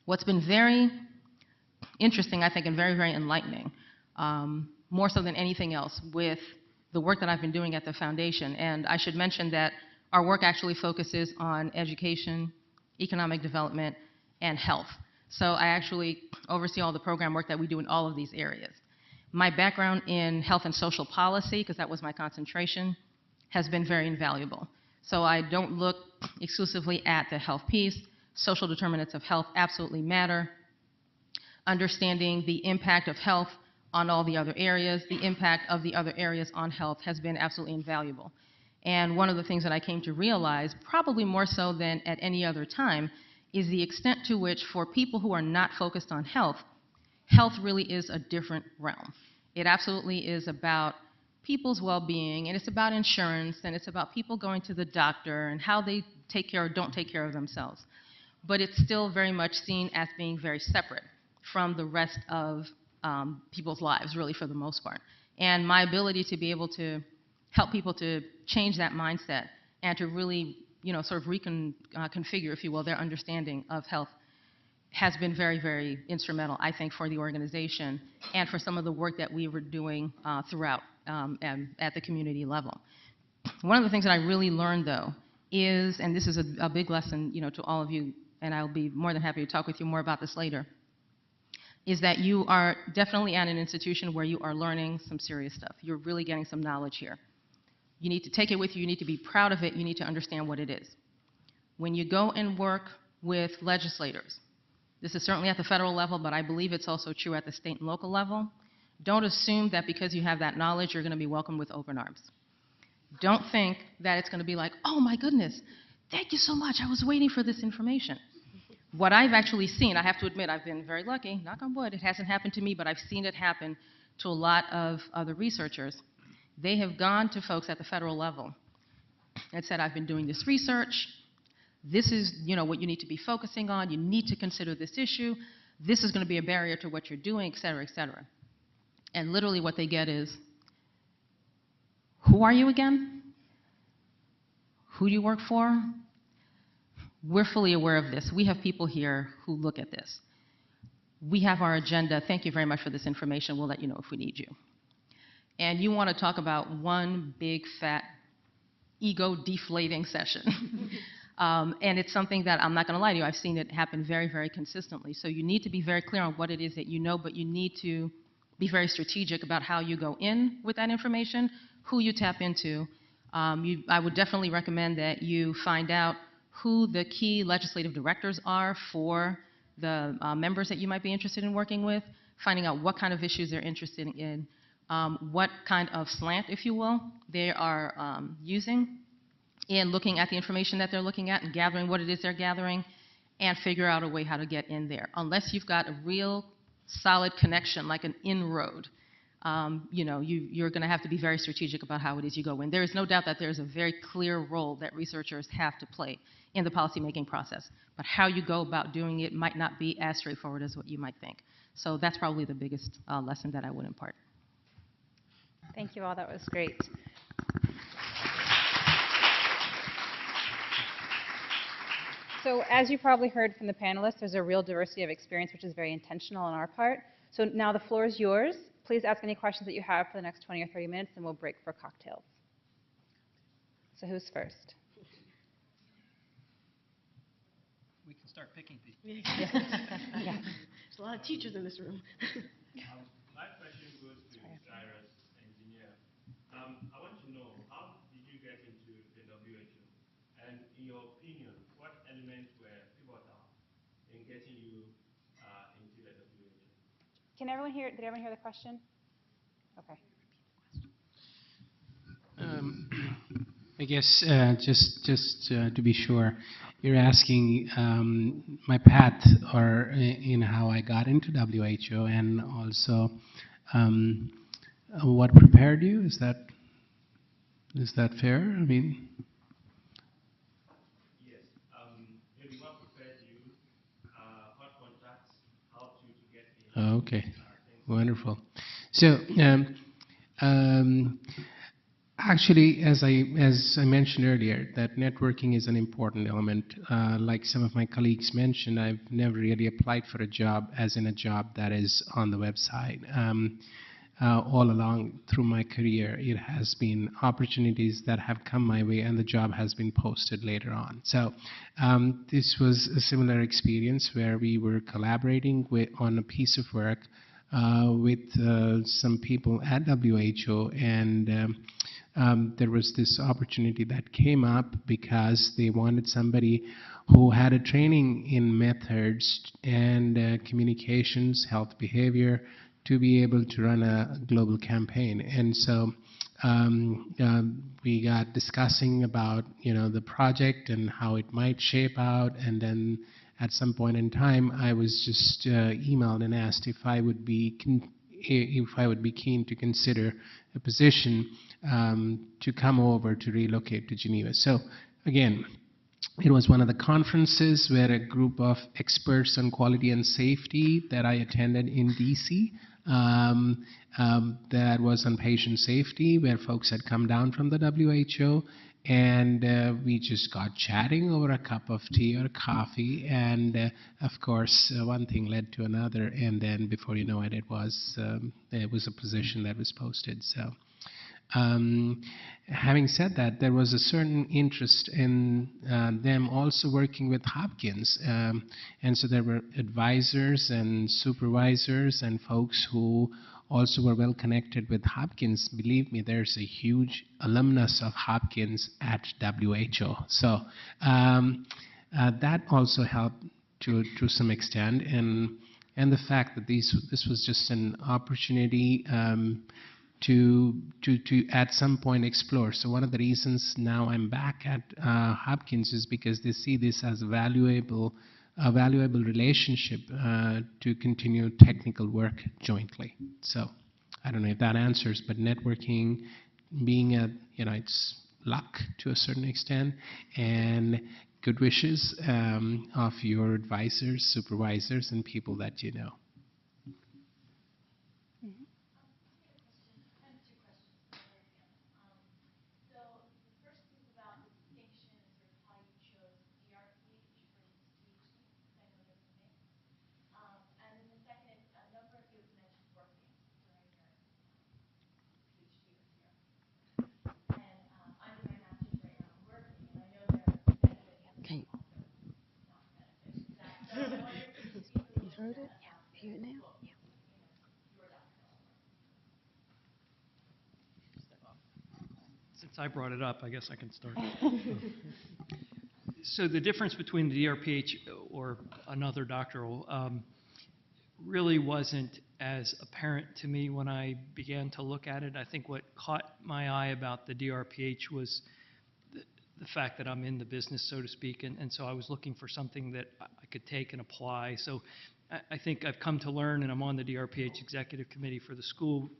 What's been very interesting, I think, and very, very enlightening, more so than anything else, with the work that I've been doing at the foundation, and I should mention that our work actually focuses on education, economic development, and health. So I actually oversee all the program work that we do in all of these areas. My background in health and social policy, because that was my concentration, has been very invaluable. So I don't look exclusively at the health piece. Social determinants of health absolutely matter. Understanding the impact of health on all the other areas, the impact of the other areas on health has been absolutely invaluable. And one of the things that I came to realize, probably more so than at any other time, is the extent to which for people who are not focused on health, health really is a different realm. It absolutely is about people's well-being, and it's about insurance, and it's about people going to the doctor and how they take care or don't take care of themselves. But it's still very much seen as being very separate from the rest of people's lives, really, for the most part. And my ability to be able to help people to change that mindset and to really sort of reconfigure, if you will, their understanding of health has been very, very instrumental, I think, for the organization and for some of the work that we were doing throughout and at the community level. One of the things that I really learned, though, is, and this is a big lesson, to all of you, and I'll be more than happy to talk with you more about this later, is that you are definitely at an institution where you are learning some serious stuff. You're really getting some knowledge here. You need to take it with you. You need to be proud of it. You need to understand what it is. When you go and work with legislators, this is certainly at the federal level, but I believe it's also true at the state and local level. Don't assume that because you have that knowledge, you're going to be welcomed with open arms. Don't think that it's going to be like, oh my goodness, thank you so much, I was waiting for this information. What I've actually seen, I have to admit, I've been very lucky, knock on wood, it hasn't happened to me, but I've seen it happen to a lot of other researchers. They have gone to folks at the federal level and said, I've been doing this research, this is, what you need to be focusing on, you need to consider this issue, this is going to be a barrier to what you're doing, et cetera, et cetera. And literally what they get is, who are you again? Who do you work for? We're fully aware of this. We have people here who look at this. We have our agenda. Thank you very much for this information. We'll let you know if we need you. And you want to talk about one big, fat, ego-deflating session. And it's something that, I'm not going to lie to you, I've seen it happen very, very consistently. So you need to be very clear on what it is that you know, but you need to be very strategic about how you go in with that information, who you tap into. I would definitely recommend that you find out who the key legislative directors are for the members that you might be interested in working with, finding out what kind of issues they're interested in, what kind of slant, if you will, they are using, and looking at the information that they're looking at and gathering what it is they're gathering, and figure out a way how to get in there. Unless you've got a real solid connection, like an inroad, you're going to have to be very strategic about how it is you go in. There is no doubt that there is a very clear role that researchers have to play in the policymaking process, but how you go about doing it might not be as straightforward as what you might think. So that's probably the biggest lesson that I would impart. Thank you all. That was great. So as you probably heard from the panelists, there's a real diversity of experience, which is very intentional on our part. So now the floor is yours. Please ask any questions that you have for the next 20 or 30 minutes, and we'll break for cocktails. So who's first? We can start picking people. Yeah. There's a lot of teachers in this room. My question goes to Cyrus, engineer. I want to know, how did you get into the WHO? And in your opinion, what elements were pivotal in getting you into the WHO? Can everyone hear? Did everyone hear the question? Okay. I guess just to be sure, you're asking my path or in how I got into WHO, and also what prepared you. Is that fair? I mean. Yes. Maybe what prepared you, what contacts helped you to get in? Okay, wonderful. So actually, as I mentioned earlier, that networking is an important element. Like some of my colleagues mentioned, I've never really applied for a job as in a job that is on the website. All along through my career, it has been opportunities that have come my way, and the job has been posted later on. So this was a similar experience where we were collaborating on a piece of work with some people at WHO, and there was this opportunity that came up because they wanted somebody who had a training in methods and communications, health behavior, to be able to run a global campaign. And so we got discussing about the project and how it might shape out, and then at some point in time I was just emailed and asked if I would be keen to consider a position to come over to relocate to Geneva. So again, it was one of the conferences where a group of experts on quality and safety that I attended in DC, that was on patient safety, where folks had come down from the WHO, and we just got chatting over a cup of tea or coffee, and of course, one thing led to another, and then before you know it, it was a position that was posted. So. Having said that, there was a certain interest in them also working with Hopkins. And so there were advisors and supervisors and folks who also were well connected with Hopkins. Believe me, there's a huge alumnus of Hopkins at WHO. So that also helped to some extent. And the fact that this was just an opportunity to at some point explore. So one of the reasons now I'm back at Hopkins is because they see this as a valuable relationship to continue technical work jointly. So I don't know if that answers, but networking, being it's luck to a certain extent, and good wishes of your advisors, supervisors, and people that you know. Since I brought it up, I guess I can start. So the difference between the DRPH or another doctoral really wasn't as apparent to me when I began to look at it. I think what caught my eye about the DRPH was the fact that I'm in the business, so to speak, and so I was looking for something that I could take and apply. So I think I've come to learn, and I'm on the DRPH executive committee for the school,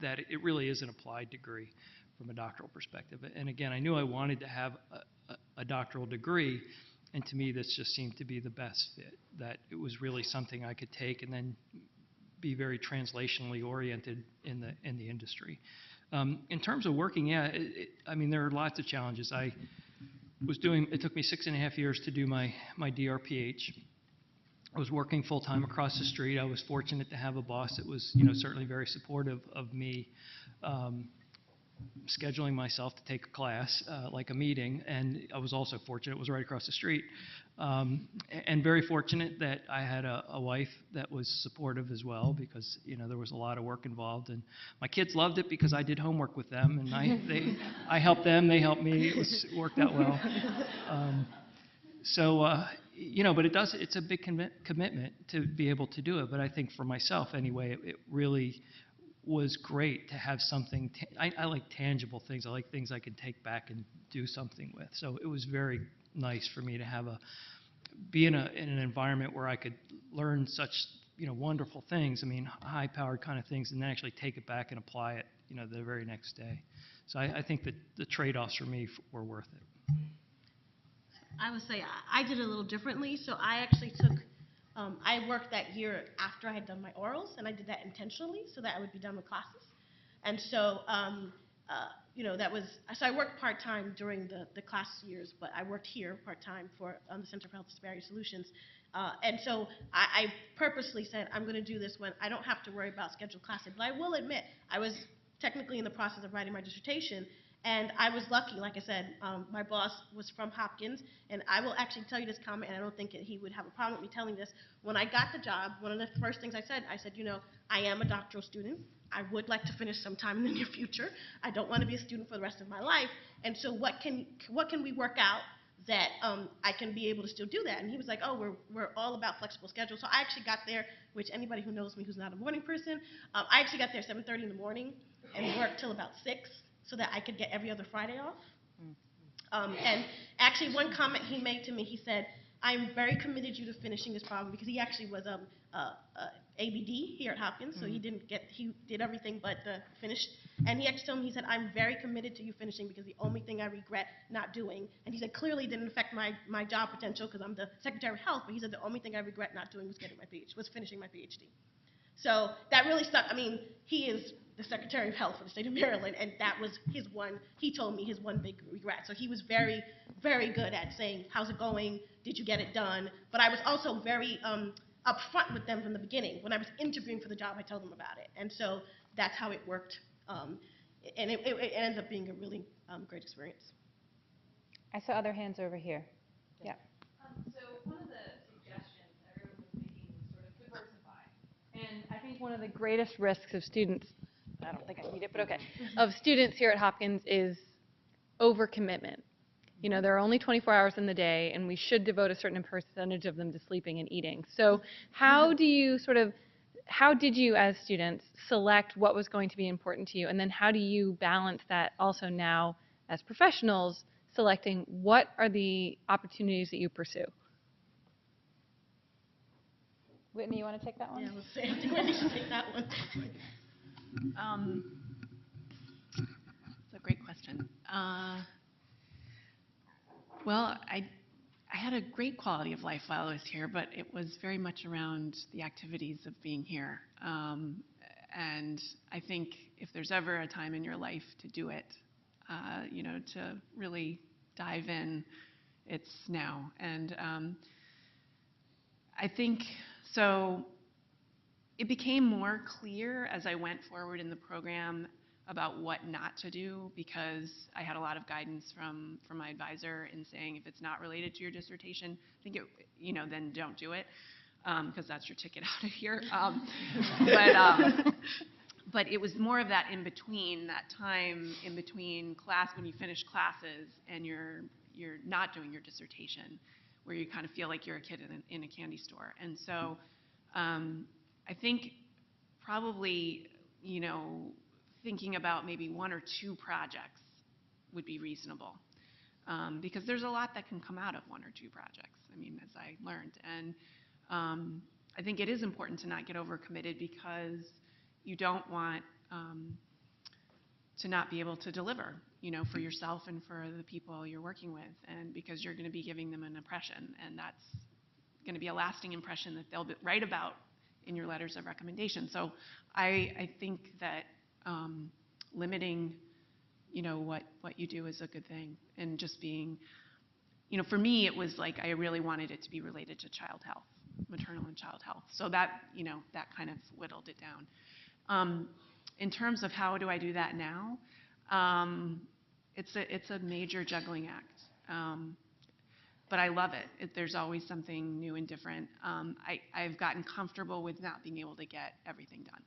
that it really is an applied degree from a doctoral perspective. And again, I knew I wanted to have a doctoral degree, and to me this just seemed to be the best fit, that it was really something I could take and then be very translationally oriented in the industry. In terms of working, I mean, there are lots of challenges. It took me 6.5 years to do my DRPH. I was working full-time across the street. I was fortunate to have a boss that was, certainly very supportive of me scheduling myself to take a class, like a meeting, and I was also fortunate it was right across the street, and very fortunate that I had a wife that was supportive as well, because there was a lot of work involved, and my kids loved it because I did homework with them, and I helped them, they helped me. It worked out well. But it's a big commitment to be able to do it. But I think for myself anyway, it really was great to have something. I like tangible things. I like things I can take back and do something with. So it was very nice for me to be in an environment where I could learn such wonderful things. I mean, high-powered kind of things, and then actually take it back and apply it the very next day. So I think that the trade-offs for me were worth it. I would say I did it a little differently. So I actually I worked that year after I had done my orals, and I did that intentionally so that I would be done with classes. And so, so I worked part-time during the class years, but I worked here part-time for the Center for Health Disparity Solutions. And so I purposely said, I'm going to do this when I don't have to worry about scheduled classes. But I will admit, I was technically in the process of writing my dissertation, and I was lucky. Like I said, my boss was from Hopkins, and I will actually tell you this comment, and I don't think he would have a problem with me telling this. When I got the job, one of the first things I said, I am a doctoral student. I would like to finish sometime in the near future. I don't want to be a student for the rest of my life. And so what can we work out that I can be able to still do that? And he was like, oh, we're all about flexible schedules. So I actually got there, which anybody who knows me who's not a morning person, I actually got there 7:30 in the morning and worked till about 6 so that I could get every other Friday off. And actually one comment he made to me, he said, I'm very committed to finishing this problem, because he actually was ABD here at Hopkins, so he did everything but finish. And he actually told me, he said, I'm very committed to you finishing, because the only thing I regret not doing, and he said clearly it didn't affect my job potential because I'm the Secretary of Health, but he said the only thing I regret not doing was finishing my PhD. So that really stuck. I mean, he is the Secretary of Health for the state of Maryland, and that was he told me his one big regret. So he was very, very good at saying, how's it going? Did you get it done? But I was also very upfront with them from the beginning. When I was interviewing for the job, I told them about it. And so that's how it worked. And it ended up being a really great experience. I saw other hands over here. Yeah. So one of the suggestions everyone was making was sort of diversify. And I think One of the greatest risks of students, I don't think I need it, but okay, of students here at Hopkins is overcommitment. You know, there are only 24 hours in the day, and we should devote a certain percentage of them to sleeping and eating. So how did you, as students, select what was going to be important to you? And then how do you balance that also now as professionals, selecting what are the opportunities that you pursue? Whitney, you want to take that one? Yeah, let's say, I think Wendy should take that one. It's a great question. Well, I had a great quality of life while I was here, but it was very much around the activities of being here. And I think if there's ever a time in your life to do it, you know, to really dive in, it's now. And I think so. It became more clear as I went forward in the program about what not to do, because I had a lot of guidance from my advisor in saying, if it's not related to your dissertation, I think you know, then don't do it, because that's your ticket out of here. But it was more of that in between, that time in between class, when you finish classes and you're not doing your dissertation, where you kind of feel like you're a kid in a candy store. And so I think probably, you know, thinking about maybe 1 or 2 projects would be reasonable, because there's a lot that can come out of 1 or 2 projects, I mean, as I learned. And I think it is important to not get overcommitted, because you don't want to not be able to deliver, you know, for yourself and for the people you're working with, and because you're going to be giving them an impression, and that's going to be a lasting impression that they'll write about in your letters of recommendation. So I think that limiting, you know, what you do is a good thing, and just being, you know, for me, it was like I really wanted it to be related to child health, maternal and child health. So that, you know, that kind of whittled it down. In terms of how do I do that now, it's a major juggling act. But I love it. There's always something new and different. I've gotten comfortable with not being able to get everything done.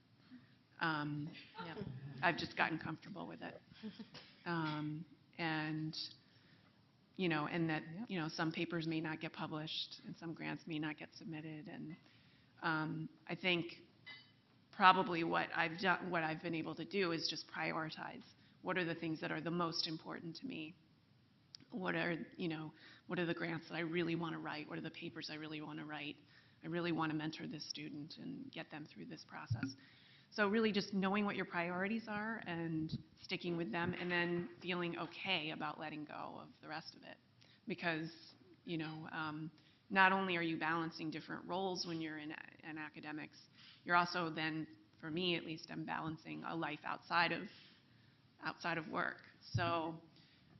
I've just gotten comfortable with it. And, you know, and that, you know, some papers may not get published and some grants may not get submitted. And I think probably what I've been able to do is just prioritize. What are the things that are the most important to me? What are the grants that I really want to write? What are the papers I really want to write? I really want to mentor this student and get them through this process. So really just knowing what your priorities are and sticking with them, and then feeling okay about letting go of the rest of it. Because, you know, not only are you balancing different roles when you're in academics, you're also then, for me at least, I'm balancing a life outside of work. So,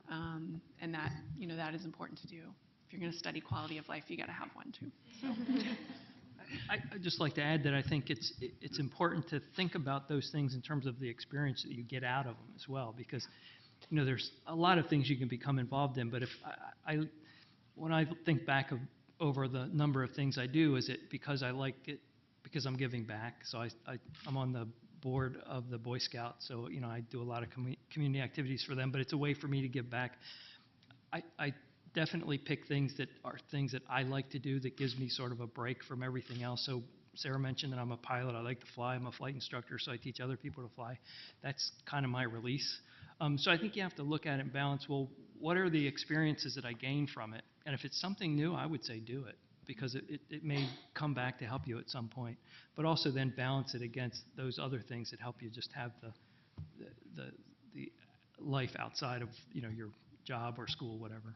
and that, you know, that is important to do. If you're going to study quality of life, you got to have one too. So. I'd just like to add that I think it's important to think about those things in terms of the experience that you get out of them as well, because, you know, there's a lot of things you can become involved in, but if when I think back over the number of things I do, is it because I like it, because I'm giving back? So I'm on the board of the Boy Scouts, so, you know, I do a lot of community activities for them, but it's a way for me to give back. I definitely pick things that I like to do that gives me sort of a break from everything else. So Sarah mentioned that I'm a pilot. I like to fly. I'm a flight instructor, so I teach other people to fly. That's kind of my release. So I think you have to look at it and balance, well, what are the experiences that I gain from it? And if it's something new, I would say do it, because it may come back to help you at some point. But also then balance it against those other things that help you just have the life outside of, you know, your job or school, whatever.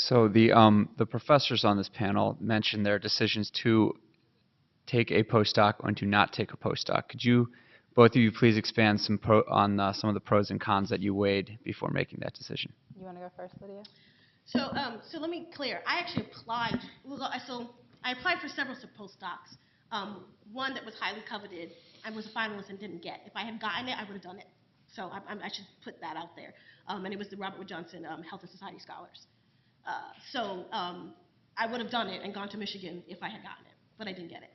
So the professors on this panel mentioned their decisions to take a postdoc and to not take a postdoc. Could you, both of you, please expand on some of the pros and cons that you weighed before making that decision? You want to go first, Lydia? So let me clear. I actually applied. So I applied for several postdocs. One that was highly coveted. I was a finalist and didn't get. If I had gotten it, I would have done it. So I should put that out there. And it was the Robert Wood Johnson Health and Society Scholars. I would have done it and gone to Michigan if I had gotten it, but I didn't get it.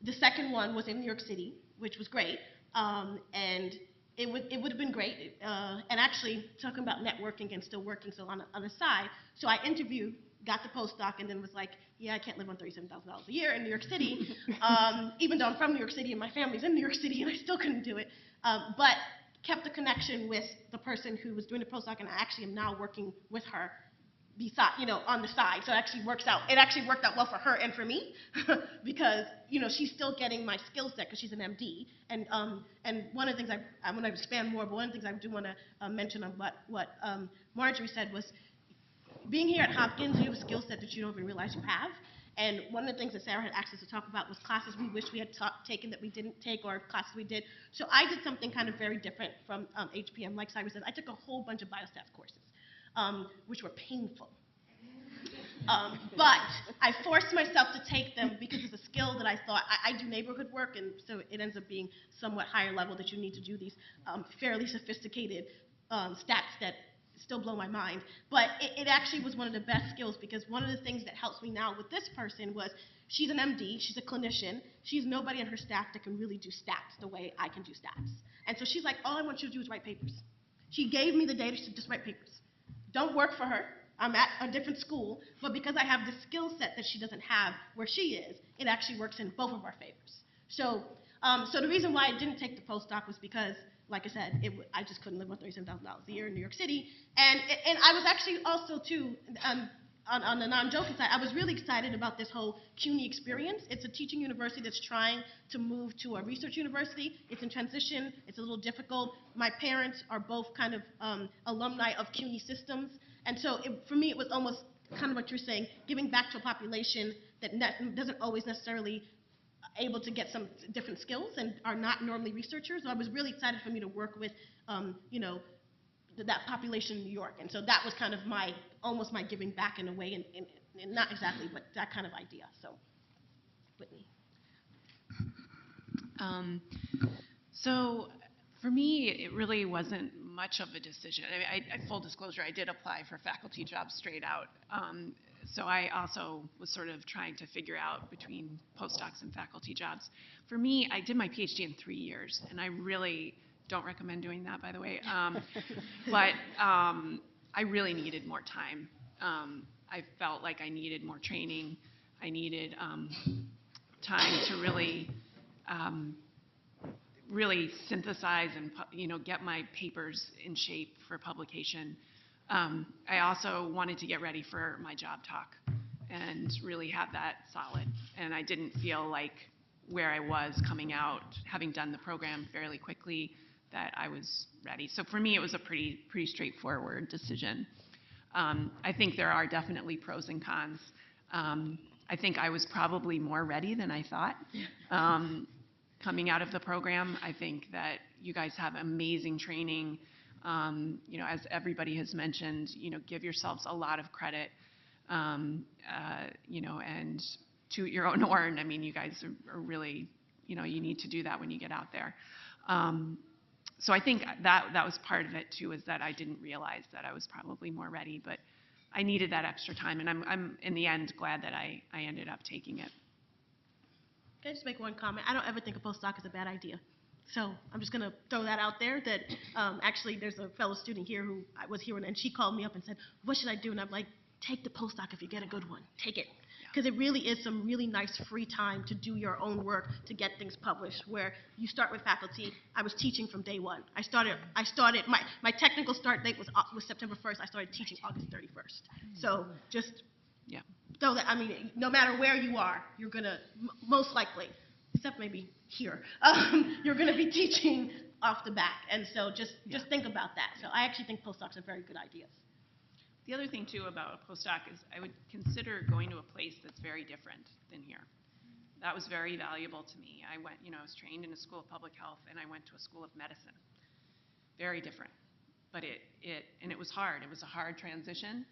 The second one was in New York City, which was great, and it would have been great. And actually, talking about networking and still working, so on the side, so I interviewed, got the postdoc, and then was like, yeah, I can't live on $37,000 a year in New York City, even though I'm from New York City and my family's in New York City, and I still couldn't do it. But kept the connection with the person who was doing the postdoc, and I actually am now working with her beside, on the side. So it actually works out. It actually worked out well for her and for me because, she's still getting my skill set because she's an MD. And one of the things I want to expand more, but one of the things I do want to mention on what Marjorie said was being here at Hopkins, you have a skill set that you don't even realize you have. And one of the things that Sarah had asked us to talk about was classes we wish we had taken that we didn't take, or classes we did. So I did something kind of very different from HPM. Like Cyrus said, I took a whole bunch of biostats courses, which were painful. But I forced myself to take them because it's a skill that I thought, I do neighborhood work, and so it ends up being somewhat higher level that you need to do these fairly sophisticated stats that still blow my mind. But it actually was one of the best skills, because one of the things that helps me now with this person was she's an MD, she's a clinician, she's nobody on her staff that can really do stats the way I can do stats. And so she's like, all I want you to do is write papers. She gave me the data, she said, just write papers. Don't work for her. I'm at a different school, but because I have the skill set that she doesn't have where she is, it actually works in both of our favors. So the reason why I didn't take the postdoc was because, like I said, I just couldn't live on $37,000 a year in New York City. And I was actually also, too, on the non-joking side, I was really excited about this whole CUNY experience. It's a teaching university that's trying to move to a research university. It's in transition. It's a little difficult. My parents are both kind of alumni of CUNY systems. And so for me, it was almost kind of what you're saying, giving back to a population that doesn't always necessarily able to get some different skills and are not normally researchers. So I was really excited for me to work with, that population in New York. And so that was kind of almost my giving back in a way, and not exactly, but that kind of idea. So, Whitney. So for me, it really wasn't much of a decision. I mean, full disclosure, I did apply for faculty jobs straight out. So I also was sort of trying to figure out between postdocs and faculty jobs. For me, I did my PhD in 3 years, and I really don't recommend doing that, by the way. But I really needed more time. I felt like I needed more training. I needed time to really synthesize and get my papers in shape for publication. I also wanted to get ready for my job talk and really have that solid. And I didn't feel like where I was coming out, having done the program fairly quickly, that I was ready. So for me, it was a pretty straightforward decision. I think there are definitely pros and cons. I think I was probably more ready than I thought. Coming out of the program, I think that you guys have amazing training. As everybody has mentioned, give yourselves a lot of credit, and toot your own horn. I mean, you guys are really, you need to do that when you get out there. So I think that was part of it too, is that I didn't realize that I was probably more ready, but I needed that extra time, and I'm in the end glad that I ended up taking it. Can I just make one comment? I don't ever think a postdoc is a bad idea. So I'm just going to throw that out there, that actually there's a fellow student here who was here, and she called me up and said, what should I do? And I'm like, take the postdoc if you get a good one. Take it. Because it really is some really nice free time to do your own work, to get things published, where you start with faculty. I was teaching from day one. I started my technical start date was September 1st. I started teaching August 31st. So just throw that, no matter where you are, you're going to, most likely, except maybe here, you're going to be teaching off the bat. And so just think about that. So I actually think postdocs are very good ideas. The other thing, too, about a postdoc is I would consider going to a place that's very different than here. That was very valuable to me. I went, I was trained in a school of public health, and I went to a school of medicine. Very different. But it was hard. It was a hard transition,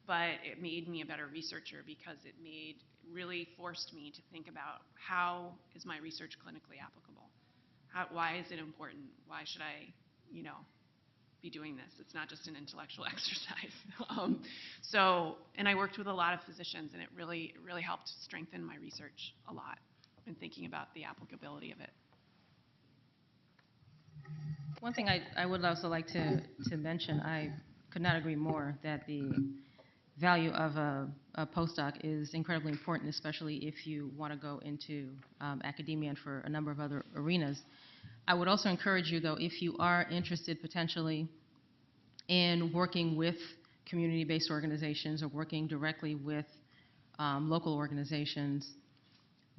but it made me a better researcher because it really forced me to think about how is my research clinically applicable? Why is it important? Why should I, be doing this? It's not just an intellectual exercise. And I worked with a lot of physicians, and it really helped strengthen my research a lot in thinking about the applicability of it. One thing I would also like to mention, I could not agree more that the value of a postdoc is incredibly important, especially if you want to go into academia and for a number of other arenas. I would also encourage you, though, if you are interested potentially in working with community-based organizations or working directly with local organizations,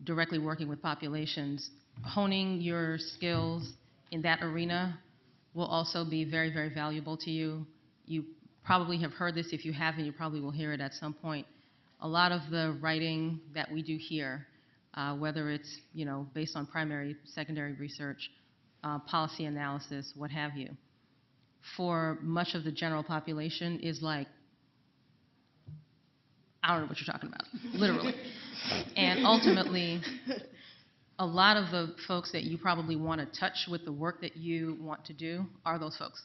directly working with populations, honing your skills in that arena will also be very, very valuable to you. You probably have heard this. If you haven't, you probably will hear it at some point. A lot of the writing that we do here, whether it's based on primary, secondary research, policy analysis, what have you, for much of the general population is like, I don't know what you're talking about, literally. And ultimately, a lot of the folks that you probably want to touch with the work that you want to do are those folks.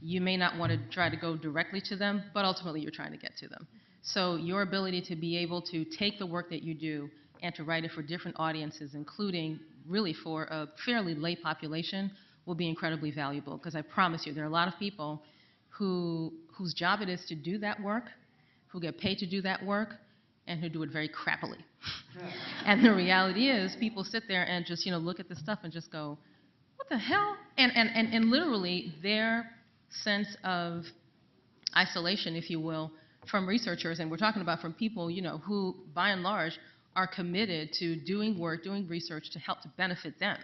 You may not want to try to go directly to them, but ultimately you're trying to get to them. So your ability to be able to take the work that you do and to write it for different audiences, including really for a fairly lay population, will be incredibly valuable, because I promise you there are a lot of people whose job it is to do that work, who get paid to do that work, and who do it very crappily. And the reality is people sit there and just look at the stuff and just go, what the hell? And literally their sense of isolation, if you will, from researchers, and we're talking about from people who by and large are committed to doing work, doing research to help to benefit them,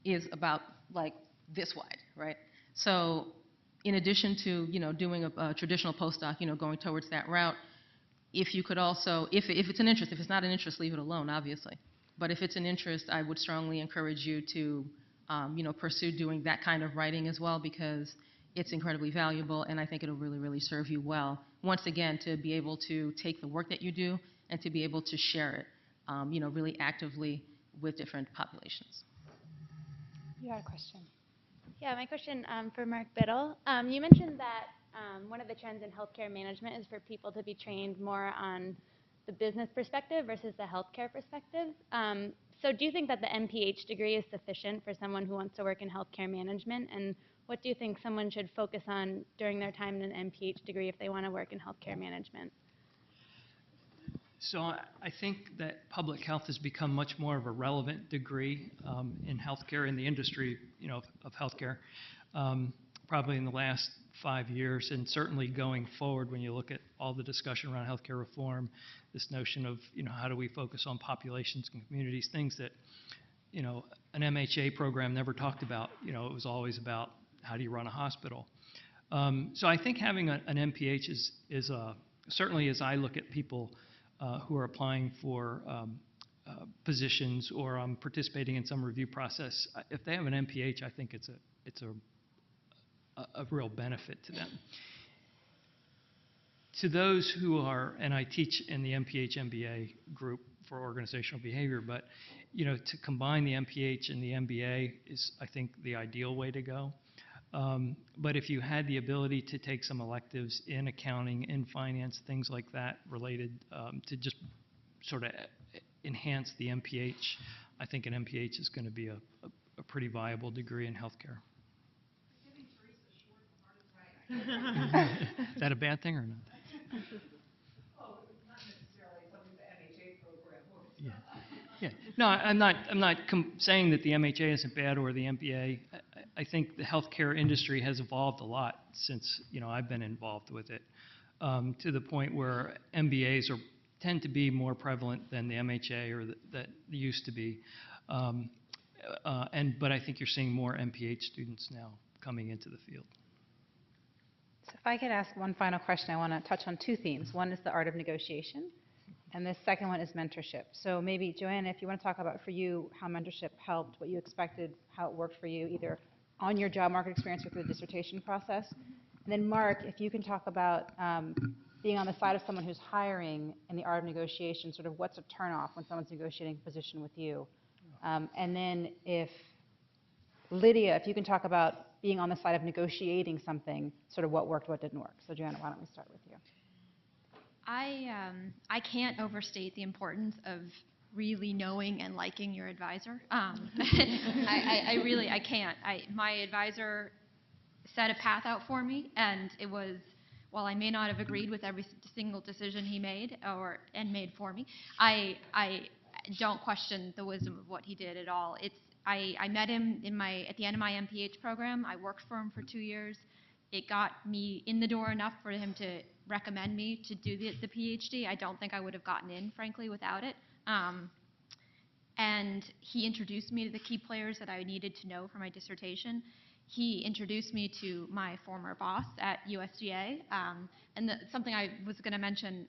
is about like this wide, right? So in addition to doing a traditional postdoc, going towards that route, if you could also, if it's an interest, if it's not an interest, leave it alone, obviously. But if it's an interest, I would strongly encourage you to pursue doing that kind of writing as well, because it's incredibly valuable, and I think it'll really, really serve you well. Once again, to be able to take the work that you do and to be able to share it, really actively with different populations. You had a question. Yeah, my question for Mark Biddle. You mentioned that one of the trends in healthcare management is for people to be trained more on the business perspective versus the healthcare perspective. So do you think that the MPH degree is sufficient for someone who wants to work in healthcare management? And what do you think someone should focus on during their time in an MPH degree if they want to work in healthcare management? So I think that public health has become much more of a relevant degree in healthcare, in the industry, of healthcare, probably in the last 5 years, and certainly going forward when you look at all the discussion around healthcare reform, this notion of, how do we focus on populations and communities, things that, an MHA program never talked about. It was always about how do you run a hospital. So I think having an MPH is certainly, as I look at people who are applying for positions or participating in some review process, if they have an MPH, I think it's a real benefit to them. To those who are, and I teach in the MPH MBA group for organizational behavior, but to combine the MPH and the MBA is, I think, the ideal way to go. But if you had the ability to take some electives in accounting, in finance, things like that related to just sort of enhance the MPH, I think an MPH is going to be a pretty viable degree in healthcare. Is that a bad thing or not? Not necessarily something the MHA program works. Yeah. No, I'm not saying that the MHA isn't bad or the MBA. I think the healthcare industry has evolved a lot since I've been involved with it, to the point where MBAs tend to be more prevalent than the MHA or that used to be. But I think you're seeing more MPH students now coming into the field. So If I could ask one final question, I want to touch on two themes. One is the art of negotiation, and the second one is mentorship. So maybe, Joanna, if you want to talk about for you how mentorship helped, what you expected, how it worked for you, either on your job market experience or through the dissertation process. And then Mark, if you can talk about being on the side of someone who's hiring in the art of negotiation, sort of what's a turnoff when someone's negotiating a position with you. And then if Lydia, if you can talk about being on the side of negotiating something, sort of what worked, what didn't work. So Joanna, why don't we start with you? I can't overstate the importance of really knowing and liking your advisor. I can't. My advisor set a path out for me, and it was, while I may not have agreed with every single decision he made and made for me, I don't question the wisdom of what he did at all. I met him at the end of my MPH program. I worked for him for 2 years. It got me in the door enough for him to recommend me to do the PhD. I don't think I would have gotten in, frankly, without it. And he introduced me to the key players that I needed to know for my dissertation. He introduced me to my former boss at USDA. Something I was going to mention,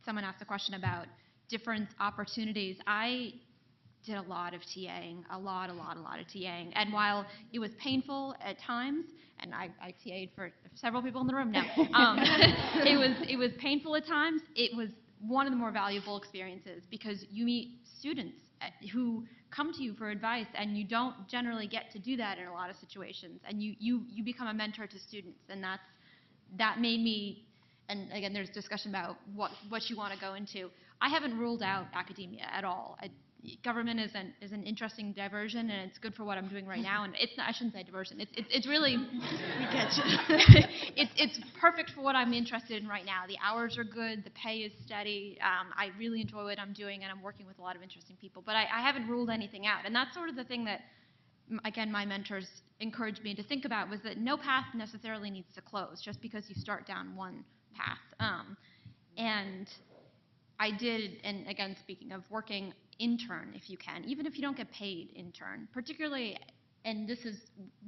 someone asked a question about different opportunities. I did a lot of TAing, a lot of TAing. And while it was painful at times, and I TA'd for several people in the room now, it was painful at times. It was one of the more valuable experiences because you meet students who come to you for advice, and you don't generally get to do that in a lot of situations. And you become a mentor to students, and that made me. And again, there's discussion about what you want to go into. I haven't ruled out academia at all. Government is an interesting diversion, and it's good for what I'm doing right now. And I shouldn't say diversion. It's really it's perfect for what I'm interested in right now. The hours are good. The pay is steady. I really enjoy what I'm doing, and I'm working with a lot of interesting people. But I haven't ruled anything out, and that's sort of the thing that, again, my mentors encouraged me to think about, was that no path necessarily needs to close just because you start down one path. And I did, and again, speaking of working, intern if you can, even if you don't get paid intern, particularly, and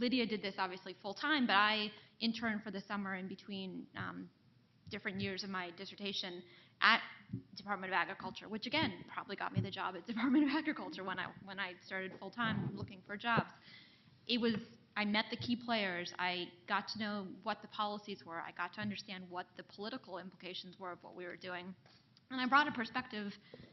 Lydia did this obviously full time, but I interned for the summer in between different years of my dissertation at Department of Agriculture, which again, probably got me the job at Department of Agriculture when I started full time looking for jobs. I met the key players. I got to know what the policies were. I got to understand what the political implications were of what we were doing. And I brought a perspective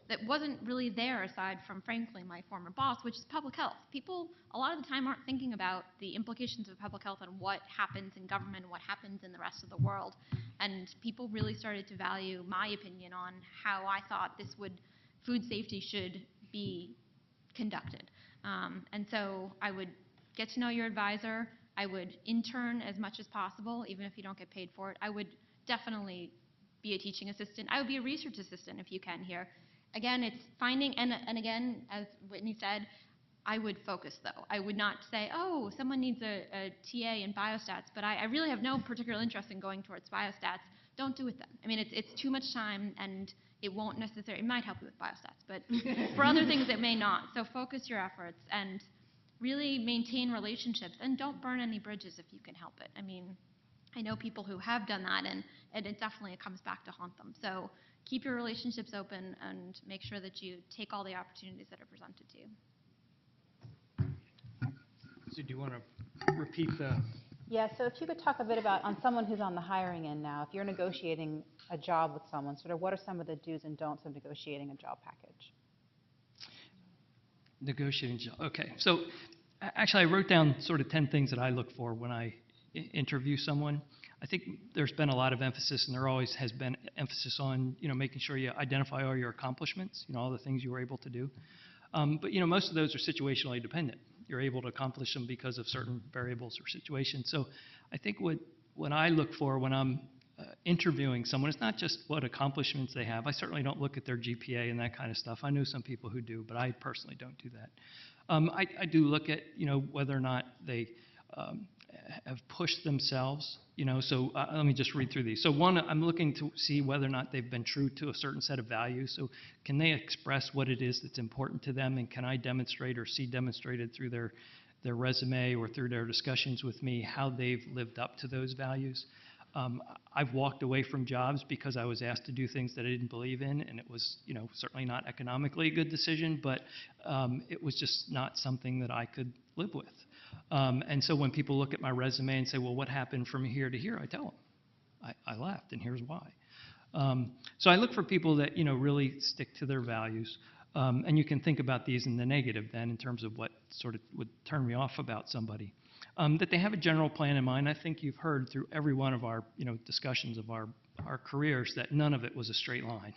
that wasn't really there aside from, frankly, my former boss, which is public health. People, a lot of the time, aren't thinking about the implications of public health and what happens in government and what happens in the rest of the world. And people really started to value my opinion on how I thought food safety should be conducted. And so I would get to know your advisor. I would intern as much as possible, even if you don't get paid for it. I would definitely be a teaching assistant. I would be a research assistant if you can here. Again, it's finding, and again, as Whitney said, I would focus though. I would not say, oh, someone needs a TA in biostats, but I really have no particular interest in going towards biostats. Don't do it then. I mean, it's too much time, and it won't necessarily, it might help you with biostats, but for other things it may not. So focus your efforts and really maintain relationships, and don't burn any bridges if you can help it. I mean, I know people who have done that, and it definitely comes back to haunt them. So keep your relationships open and make sure that you take all the opportunities that are presented to you. So do you want to repeat the? Yeah, so if you could talk a bit about, on someone who's on the hiring end now, if you're negotiating a job with someone, sort of what are some of the do's and don'ts of negotiating a job package? Negotiating job. Okay. So actually, I wrote down sort of 10 things that I look for when I interview someone. I think there's been a lot of emphasis, and there always has been emphasis on, making sure you identify all your accomplishments, all the things you were able to do. But, most of those are situationally dependent. You're able to accomplish them because of certain variables or situations. So I think what I look for when I'm interviewing someone, it's not just what accomplishments they have. I certainly don't look at their GPA and that kind of stuff. I know some people who do, but I personally don't do that. I do look at, whether or not they have pushed themselves, so let me just read through these. So one, I'm looking to see whether or not they've been true to a certain set of values. So can they express what it is that's important to them, and can I demonstrate or see demonstrated through their resume or through their discussions with me how they've lived up to those values? I've walked away from jobs because I was asked to do things that I didn't believe in, and it was, certainly not economically a good decision, but it was just not something that I could live with. And so when people look at my resume and say, well, what happened from here to here, I tell them, I left, and here's why. So I look for people that, really stick to their values. And you can think about these in the negative then in terms of what sort of would turn me off about somebody. That they have a general plan in mind. I think you've heard through every one of our discussions of our careers that none of it was a straight line.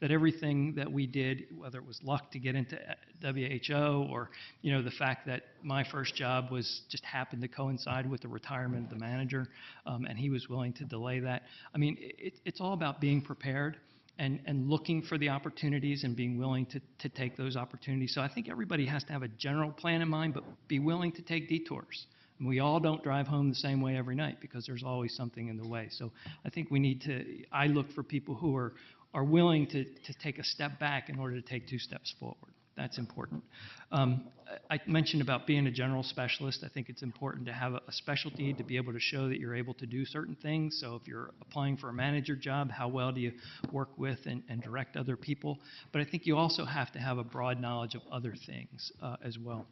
That everything that we did, whether it was luck to get into WHO or the fact that my first job was just happened to coincide with the retirement of the manager, and he was willing to delay that. I mean, it's all about being prepared and looking for the opportunities and being willing to take those opportunities. So I think everybody has to have a general plan in mind, but be willing to take detours. And we all don't drive home the same way every night because there's always something in the way. So I think we need to, I look for people who are willing to take a step back in order to take 2 steps forward. That's important. I mentioned about being a general specialist. I think it's important to have a specialty to be able to show that you're able to do certain things. So if you're applying for a manager job, how well do you work with and direct other people? But I think you also have to have a broad knowledge of other things as well.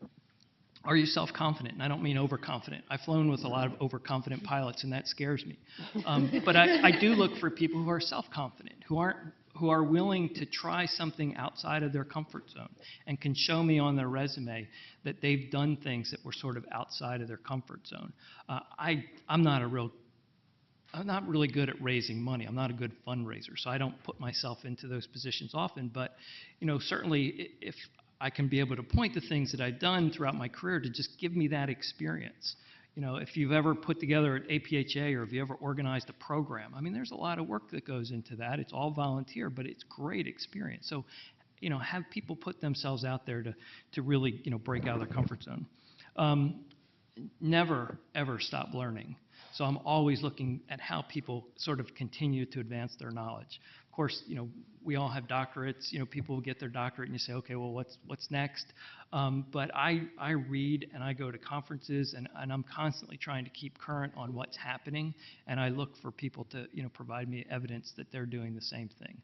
Are you self-confident? And I don't mean overconfident. I've flown with a lot of overconfident pilots, and that scares me. But I do look for people who are self-confident, who are willing to try something outside of their comfort zone and can show me on their resume that they've done things that were sort of outside of their comfort zone. I'm not really good at raising money. I'm not a good fundraiser, so I don't put myself into those positions often. But certainly if I can be able to point to things that I've done throughout my career to just give me that experience. If you've ever put together an APHA or if you ever organized a program, I mean, there's a lot of work that goes into that. It's all volunteer, but it's great experience. So, have people put themselves out there to really, break out of their comfort zone. Never, ever stop learning. So I'm always looking at how people sort of continue to advance their knowledge. Of course, we all have doctorates. People get their doctorate and you say, okay, well, what's next? But I read and I go to conferences and I'm constantly trying to keep current on what's happening. And I look for people to, provide me evidence that they're doing the same thing.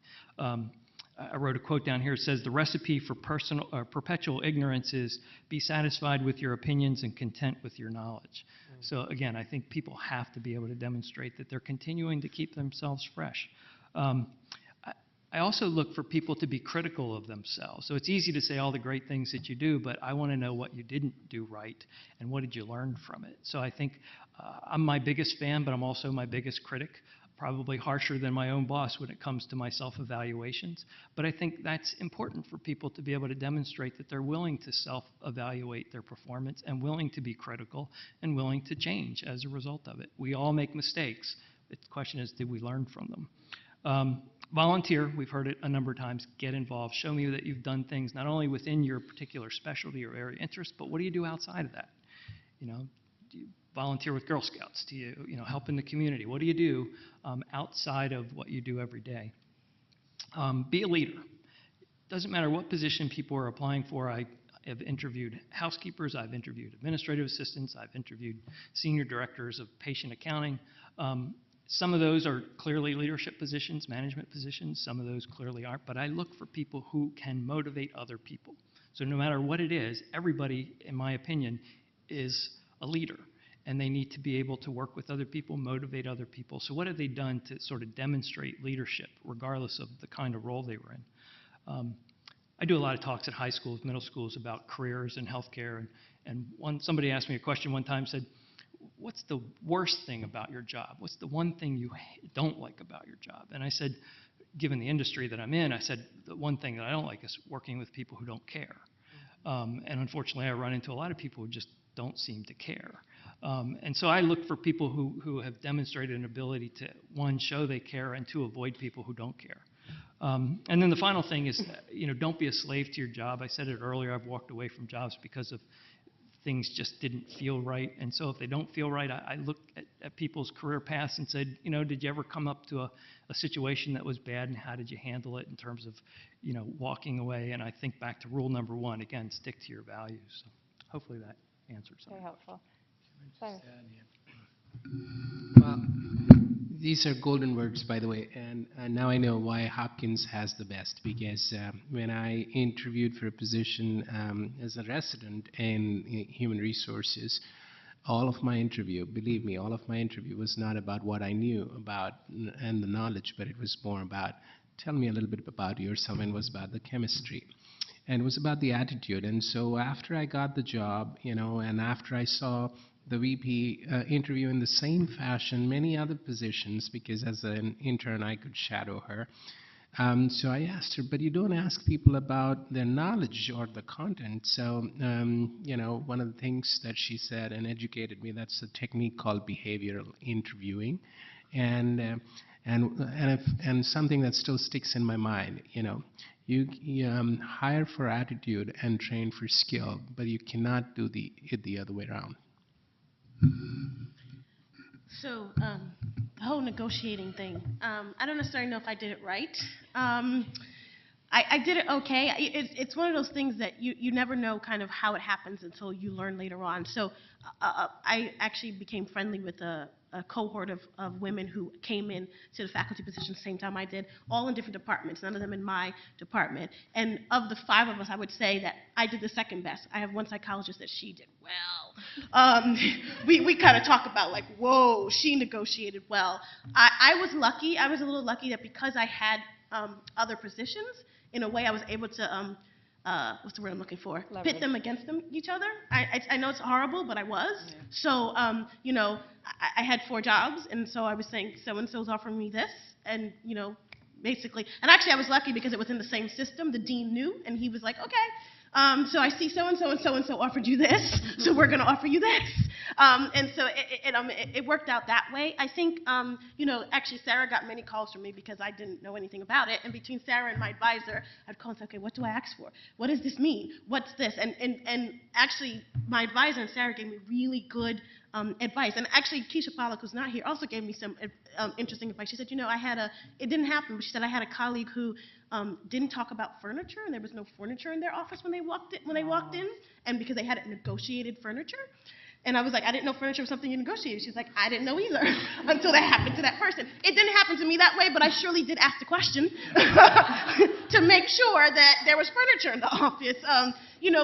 I wrote a quote down here. It says, the recipe for perpetual ignorance is be satisfied with your opinions and content with your knowledge. So again, I think people have to be able to demonstrate that they're continuing to keep themselves fresh. I also look for people to be critical of themselves. So it's easy to say all the great things that you do, but I want to know what you didn't do right and what did you learn from it. So I think I'm my biggest fan, but I'm also my biggest critic. Probably harsher than my own boss when it comes to my self-evaluations. But I think that's important for people to be able to demonstrate that they're willing to self-evaluate their performance and willing to be critical and willing to change as a result of it. We all make mistakes. The question is, did we learn from them? Volunteer, we've heard it a number of times, get involved. Show me that you've done things not only within your particular specialty or area of interest, but what do you do outside of that? Do you volunteer with Girl Scouts? Do you, help in the community? What do you do outside of what you do every day? Be a leader. Doesn't matter what position people are applying for. I have interviewed housekeepers. I've interviewed administrative assistants. I've interviewed senior directors of patient accounting. Some of those are clearly leadership positions, management positions. Some of those clearly aren't. But I look for people who can motivate other people. So no matter what it is, everybody, in my opinion, is a leader. And they need to be able to work with other people, motivate other people. So what have they done to sort of demonstrate leadership, regardless of the kind of role they were in? I do a lot of talks at high schools, middle schools about careers and healthcare. And somebody asked me a question one time, said, what's the worst thing about your job? What's the one thing you don't like about your job? And I said, given the industry that I'm in, I said, the one thing that I don't like is working with people who don't care. And unfortunately, I run into a lot of people who just don't seem to care. And so I look for people who have demonstrated an ability to, one, show they care, and two, avoid people who don't care. And then the final thing is, don't be a slave to your job. I said it earlier, I've walked away from jobs because of things just didn't feel right. And so if they don't feel right, I look at people's career paths and said, did you ever come up to a situation that was bad, and how did you handle it in terms of, walking away? And I think back to rule number 1, again, stick to your values. So hopefully that answers something. Very helpful. Cyrus. these are golden words, by the way, and now I know why Hopkins has the best, because when I interviewed for a position as a resident in human resources, all of my interview, believe me, all of my interview was not about what I knew about and the knowledge, but it was more about, tell me a little bit about yourself, and it was about the chemistry. And it was about the attitude. And so after I got the job, and after I saw the VP interview in the same fashion, many other positions, because as an intern I could shadow her. So I asked her, but you don't ask people about their knowledge or the content. So, one of the things that she said and educated me, that's a technique called behavioral interviewing. And something that still sticks in my mind, you hire for attitude and train for skill, but you cannot do it the other way around. So, the whole negotiating thing, I don't necessarily know if I did it right. I did it okay. It's one of those things that you never know kind of how it happens until you learn later on. So I actually became friendly with a cohort of women who came in to the faculty position the same time I did, all in different departments, none of them in my department. And of the 5 of us, I would say that I did the second best. I have one psychologist that she did well. We kind of talk about like, whoa, she negotiated well. I was lucky. I was a little lucky that because I had other positions, in a way I was able to, what's the word I'm looking for? Leverage. Pit them against each other. I know it's horrible, but I was. Yeah. So, I had 4 jobs, and so I was saying, so-and-so's offering me this, and, basically, and actually I was lucky because it was in the same system. The dean knew, and he was like, okay, so I see so-and-so and so-and-so offered you this, so we're going to offer you this. And so it worked out that way. I think, actually Sarah got many calls from me because I didn't know anything about it. And between Sarah and my advisor, I'd call and say, okay, what do I ask for? What does this mean? What's this? And actually, my advisor and Sarah gave me really good advice. And actually, Keisha Pollack, who's not here, also gave me some interesting advice. She said, it didn't happen, but she said, I had a colleague who didn't talk about furniture, and there was no furniture in their office when they walked in, and because they had negotiated furniture. And I was like, I didn't know furniture was something you negotiated. She's like, I didn't know either until that happened to that person. It didn't happen to me that way, but I surely did ask the question to make sure that there was furniture in the office.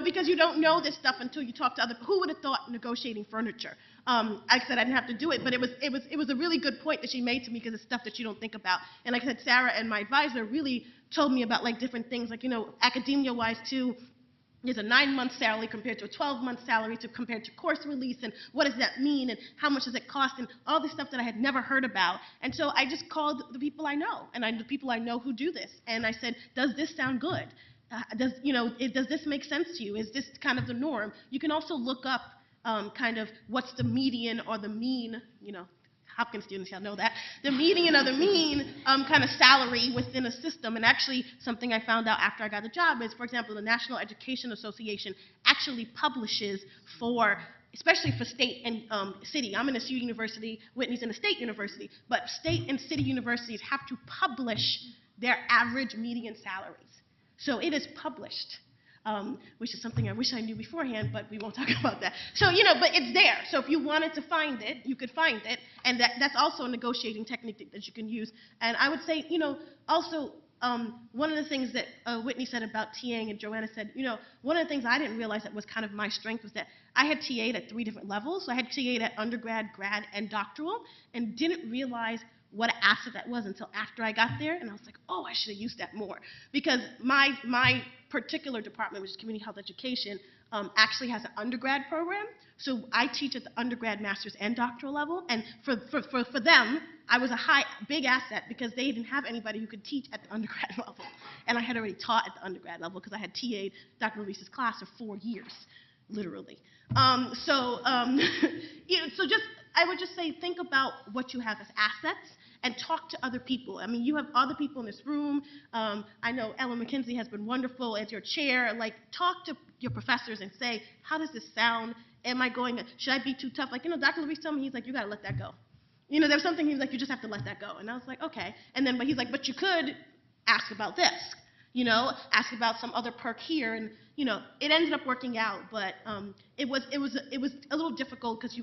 Because you don't know this stuff until you talk to other people. Who would have thought negotiating furniture? Like I said, I didn't have to do it, but it was a really good point that she made to me because it's stuff that you don't think about. And like I said, Sarah and my advisor really told me about like different things, like, academia-wise too. There's a 9-month salary compared to a 12-month salary compared to course release, and what does that mean, and how much does it cost, and all this stuff that I had never heard about. And so I just called the people I know, and the people I know who do this, and I said, does this sound good? Does this make sense to you? Is this kind of the norm? You can also look up kind of what's the median or the mean, Hopkins students shall know that, the median or the mean kind of salary within a system. And actually, something I found out after I got the job is, for example, the National Education Association actually publishes especially for state and city. I'm in a CU university, Whitney's in a state university, but state and city universities have to publish their average median salaries. So it is published. Which is something I wish I knew beforehand, but we won't talk about that. So, but it's there. So if you wanted to find it, you could find it. And that's also a negotiating technique that you can use. And I would say, also, one of the things that Whitney said about TAing, and Joanna said, one of the things I didn't realize that was kind of my strength was that I had TA'd at 3 different levels. So I had TA'd at undergrad, grad, and doctoral, and didn't realize what an asset that was until after I got there. And I was like, oh, I should have used that more. Because my particular department, which is community health education, actually has an undergrad program. So I teach at the undergrad, master's, and doctoral level. And for them, I was a big asset because they didn't have anybody who could teach at the undergrad level. And I had already taught at the undergrad level because I had TA'd Dr. Luis's class for 4 years, literally. So I would just say, think about what you have as assets and talk to other people. I mean, you have other people in this room. I know Ellen McKenzie has been wonderful as your chair. Like, talk to your professors and say, how does this sound? Should I be too tough? Like, Dr. Luis told me, he's like, you got to let that go. There's something he was like, you just have to let that go. And I was like, okay. But he's like, but you could ask about this. ask about some other perk here, and it ended up working out. But it was a little difficult because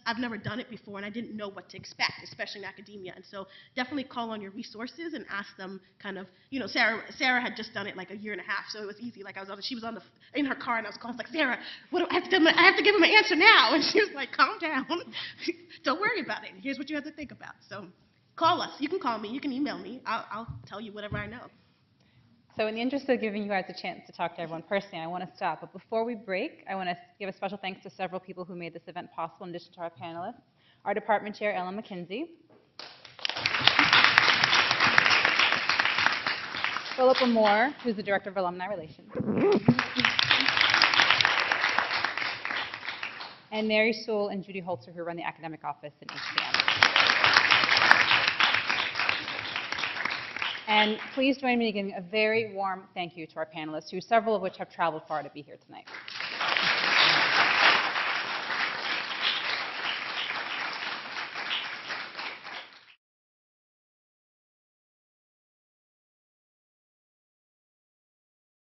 I've never done it before, and I didn't know what to expect, especially in academia. And so definitely call on your resources and ask them kind of, Sarah had just done it like a year and a half, so it was easy. Like she was in her car, and I was calling, like, Sarah, what do I have to do? I have to give him an answer now. And she was like, calm down, don't worry about it. Here's what you have to think about. So call us. You can call me. You can email me. I'll tell you whatever I know. So in the interest of giving you guys a chance to talk to everyone personally, I want to stop. But before we break, I want to give a special thanks to several people who made this event possible in addition to our panelists. Our department chair, Ellen McKinsey. Philippa Moore, who's the director of alumni relations. And Mary Sewell and Judy Holzer, who run the academic office in HPM. And please join me in giving a very warm thank you to our panelists, several of which have traveled far to be here tonight.